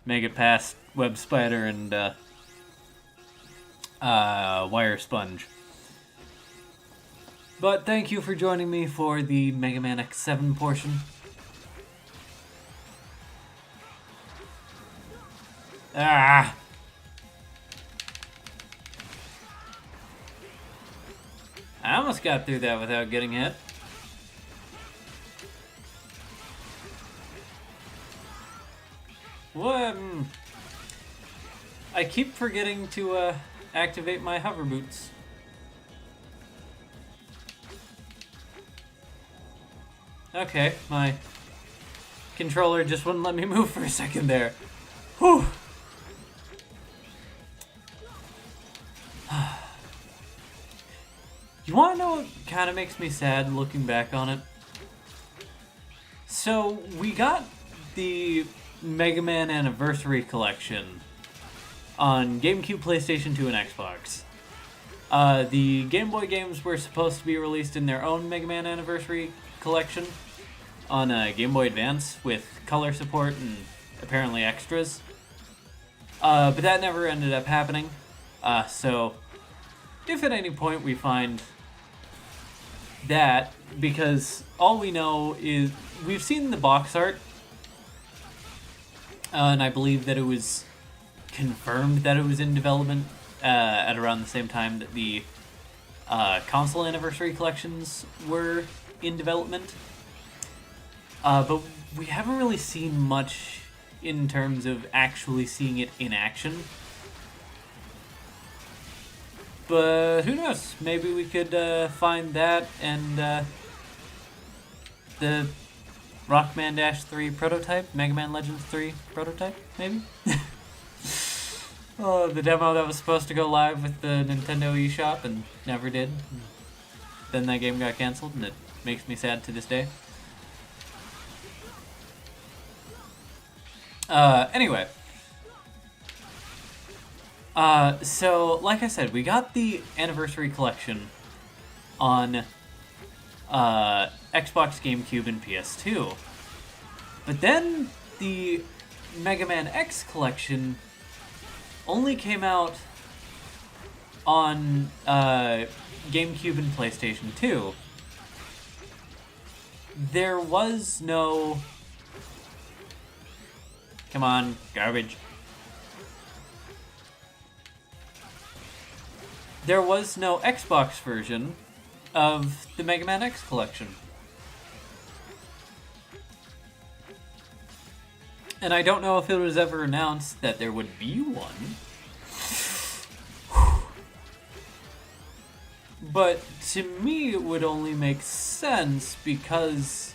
make it past Web Spider and Wire Sponge. But thank you for joining me for the Mega Man X7 portion. Ah! I almost got through that without getting hit. What? I keep forgetting to activate my hover boots. Okay, my controller just wouldn't let me move for a second there. Whew! You wanna know what kind of makes me sad looking back on it? So, we got the Mega Man Anniversary Collection on GameCube, PlayStation 2, and Xbox. The Game Boy games were supposed to be released in their own Mega Man Anniversary Collection on Game Boy Advance with color support and apparently extras. But that never ended up happening. So, if at any point we find that, because all we know is we've seen the box art, and I believe that it was confirmed that it was in development at around the same time that the console anniversary collections were in development. But we haven't really seen much in terms of actually seeing it in action. But who knows? Maybe we could find that and the Rockman Dash 3 prototype, Mega Man Legends 3 prototype, maybe? Oh, the demo that was supposed to go live with the Nintendo eShop and never did. Then that game got canceled, and it makes me sad to this day. Anyway. So, like I said, we got the Anniversary Collection on Xbox, GameCube, and PS2. But then the Mega Man X Collection only came out on GameCube and PlayStation 2. There was no... Come on, garbage. There was no Xbox version of the Mega Man X Collection. And I don't know if it was ever announced that there would be one. But to me, it would only make sense because,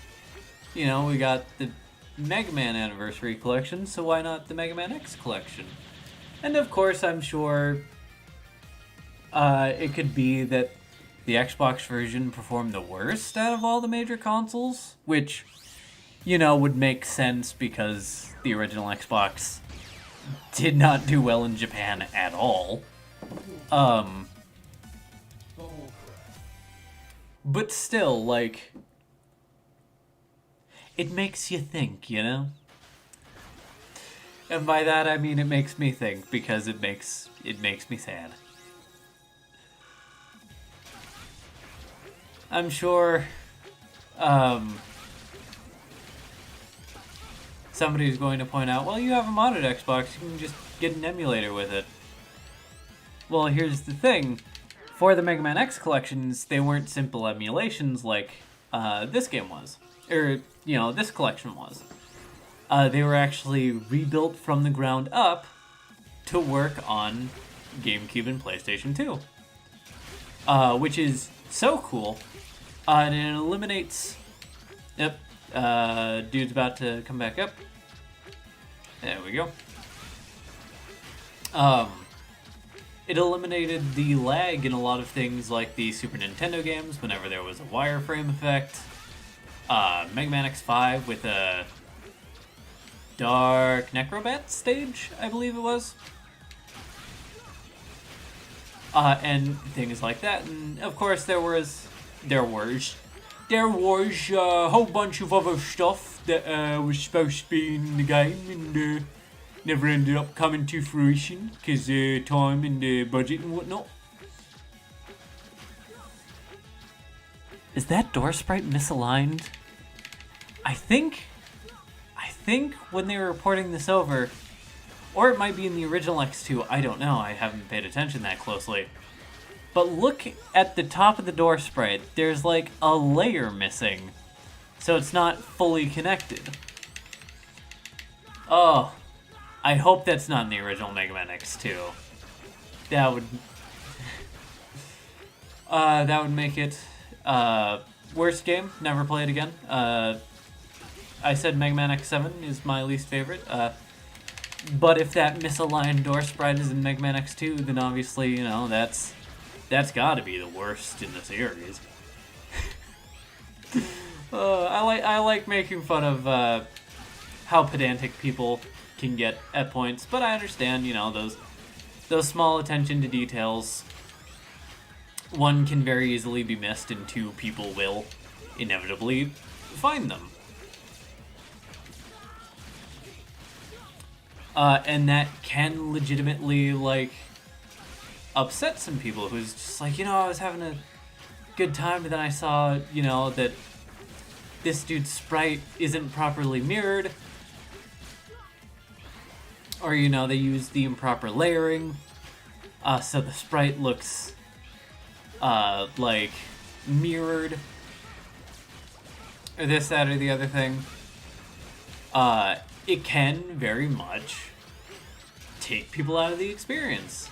you know, we got the Mega Man Anniversary Collection, so why not the Mega Man X Collection? And of course, I'm sure it could be that the Xbox version performed the worst out of all the major consoles, which, you know, would make sense because the original Xbox did not do well in Japan at all. But still, like, it makes you think, you know? And by that I mean it makes me think, because it makes me sad. I'm sure somebody's going to point out, well, you have a modded Xbox, you can just get an emulator with it. Well, here's the thing. For the Mega Man X collections, they weren't simple emulations like this game was. Or, you know, this collection was. They were actually rebuilt from the ground up to work on GameCube and PlayStation 2. Which is so cool. And it eliminates... Yep. Dude's about to come back up. There we go. It eliminated the lag in a lot of things like the Super Nintendo games whenever there was a wireframe effect. Mega Man X5 with a Dark Necrobat stage, I believe it was. And things like that. And of course there was a whole bunch of other stuff that was supposed to be in the game and never ended up coming to fruition because time and budget and whatnot. Is that door sprite misaligned? I think when they were reporting this over, or it might be in the original X2, I don't know, I haven't paid attention that closely. But look at the top of the door sprite, there's like a layer missing, so it's not fully connected. Oh, I hope that's not in the original Mega Man X2. That would... that would make it... worst game, never play it again. I said Mega Man X7 is my least favorite. But if that misaligned door sprite is in Mega Man X2, then obviously, you know, that's gotta be the worst in the series. I like making fun of how pedantic people can get at points, but I understand, you know, those small attention to details. One can very easily be missed, and two people will inevitably find them. And that can legitimately, like, upset some people who's just like, you know, I was having a good time, but then I saw, you know, that this dude's sprite isn't properly mirrored. Or, you know, they use the improper layering. So the sprite looks, like, mirrored. Or this, that, or the other thing. It can very much take people out of the experience.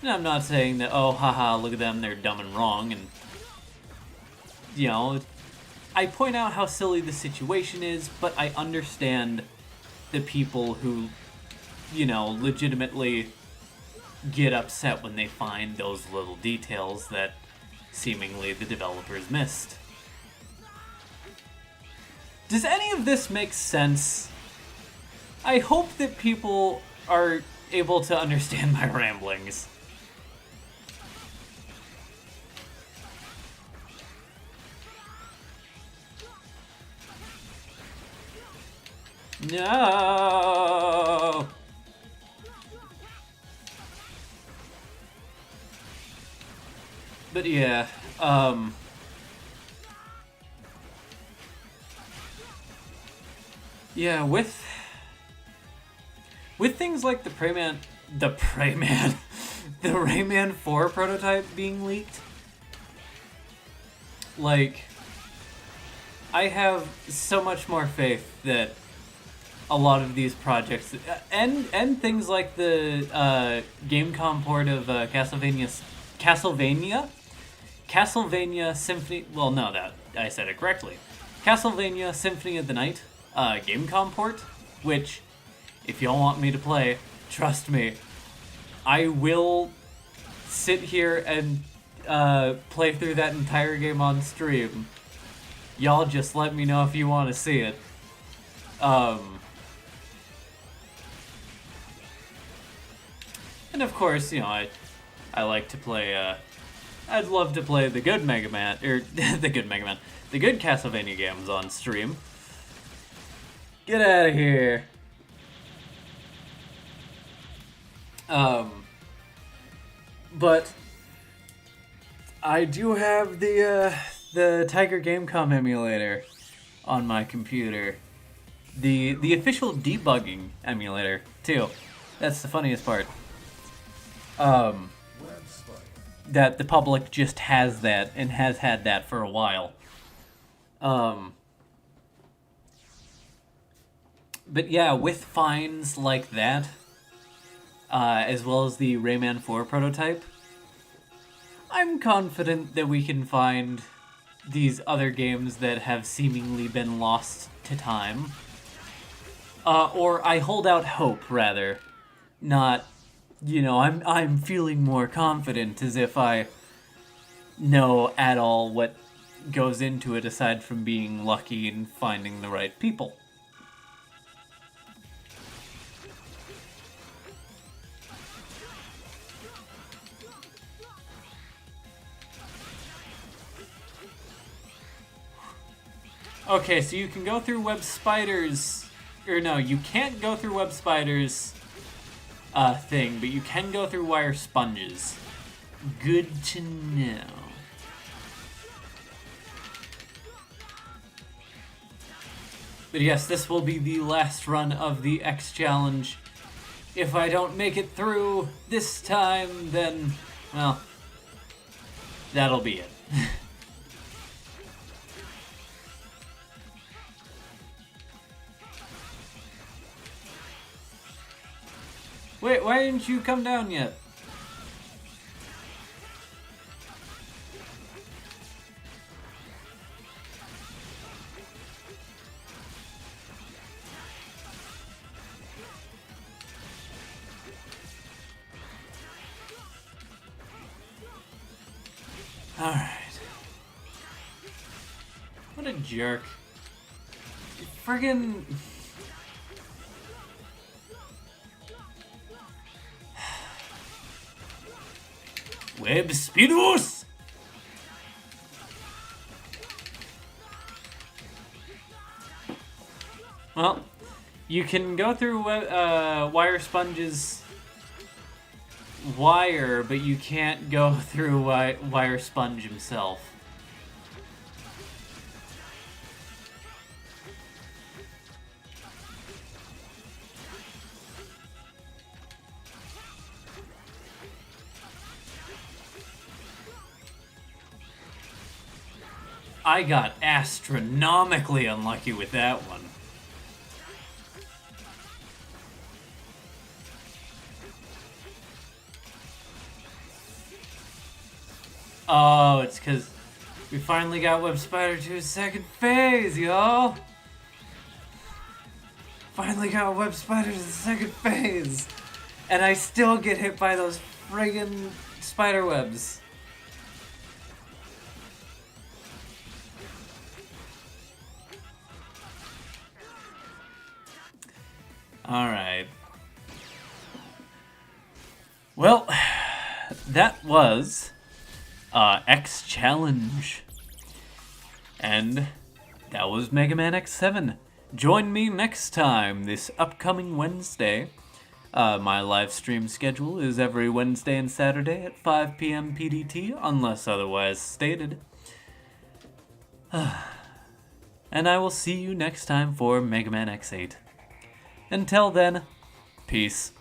And I'm not saying that, oh, haha, look at them, they're dumb and wrong, and, you know, I point out how silly the situation is, but I understand the people who, you know, legitimately get upset when they find those little details that seemingly the developers missed. Does any of this make sense? I hope that people are able to understand my ramblings. No! But yeah, yeah, with things like the Rayman 4 prototype being leaked, like, I have so much more faith that a lot of these projects, and things like the Gamecom port of Castlevania Symphony, well, no, that I said it correctly. Castlevania Symphony of the Night Gamecom port, which, if y'all want me to play, trust me, I will sit here and play through that entire game on stream. Y'all just let me know if you want to see it. And of course, you know, I like to play I'd love to play the good Mega Man, or the good Mega Man, the good Castlevania games on stream. Get out of here. But I do have the Tiger GameCom emulator on my computer. The official debugging emulator, too. That's the funniest part. That the public just has that and has had that for a while. But yeah, with finds like that, as well as the Rayman 4 prototype, I'm confident that we can find these other games that have seemingly been lost to time. Or I hold out hope, rather. Not, I'm feeling more confident, as if I know at all what goes into it aside from being lucky and finding the right people. Okay, so you can go through web spiders, or no, you can't go through web spiders thing, but you can go through wire sponges. Good to know. But yes, this will be the last run of the X challenge. If I don't make it through this time, then, well, that'll be it. Wait, why didn't you come down yet? Alright. What a jerk. Friggin'... Web Spinus! Well, you can go through wire sponges wire, but you can't go through wire sponge himself. I got astronomically unlucky with that one. Oh, it's because we finally got Web Spider to his second phase, y'all! Finally got Web Spider to the second phase! And I still get hit by those friggin' spider webs. Alright. Well, that was X Challenge. And that was Mega Man X7. Join me next time, this upcoming Wednesday. My live stream schedule is every Wednesday and Saturday at 5 p.m. PDT, unless otherwise stated. And I will see you next time for Mega Man X8. Until then, peace.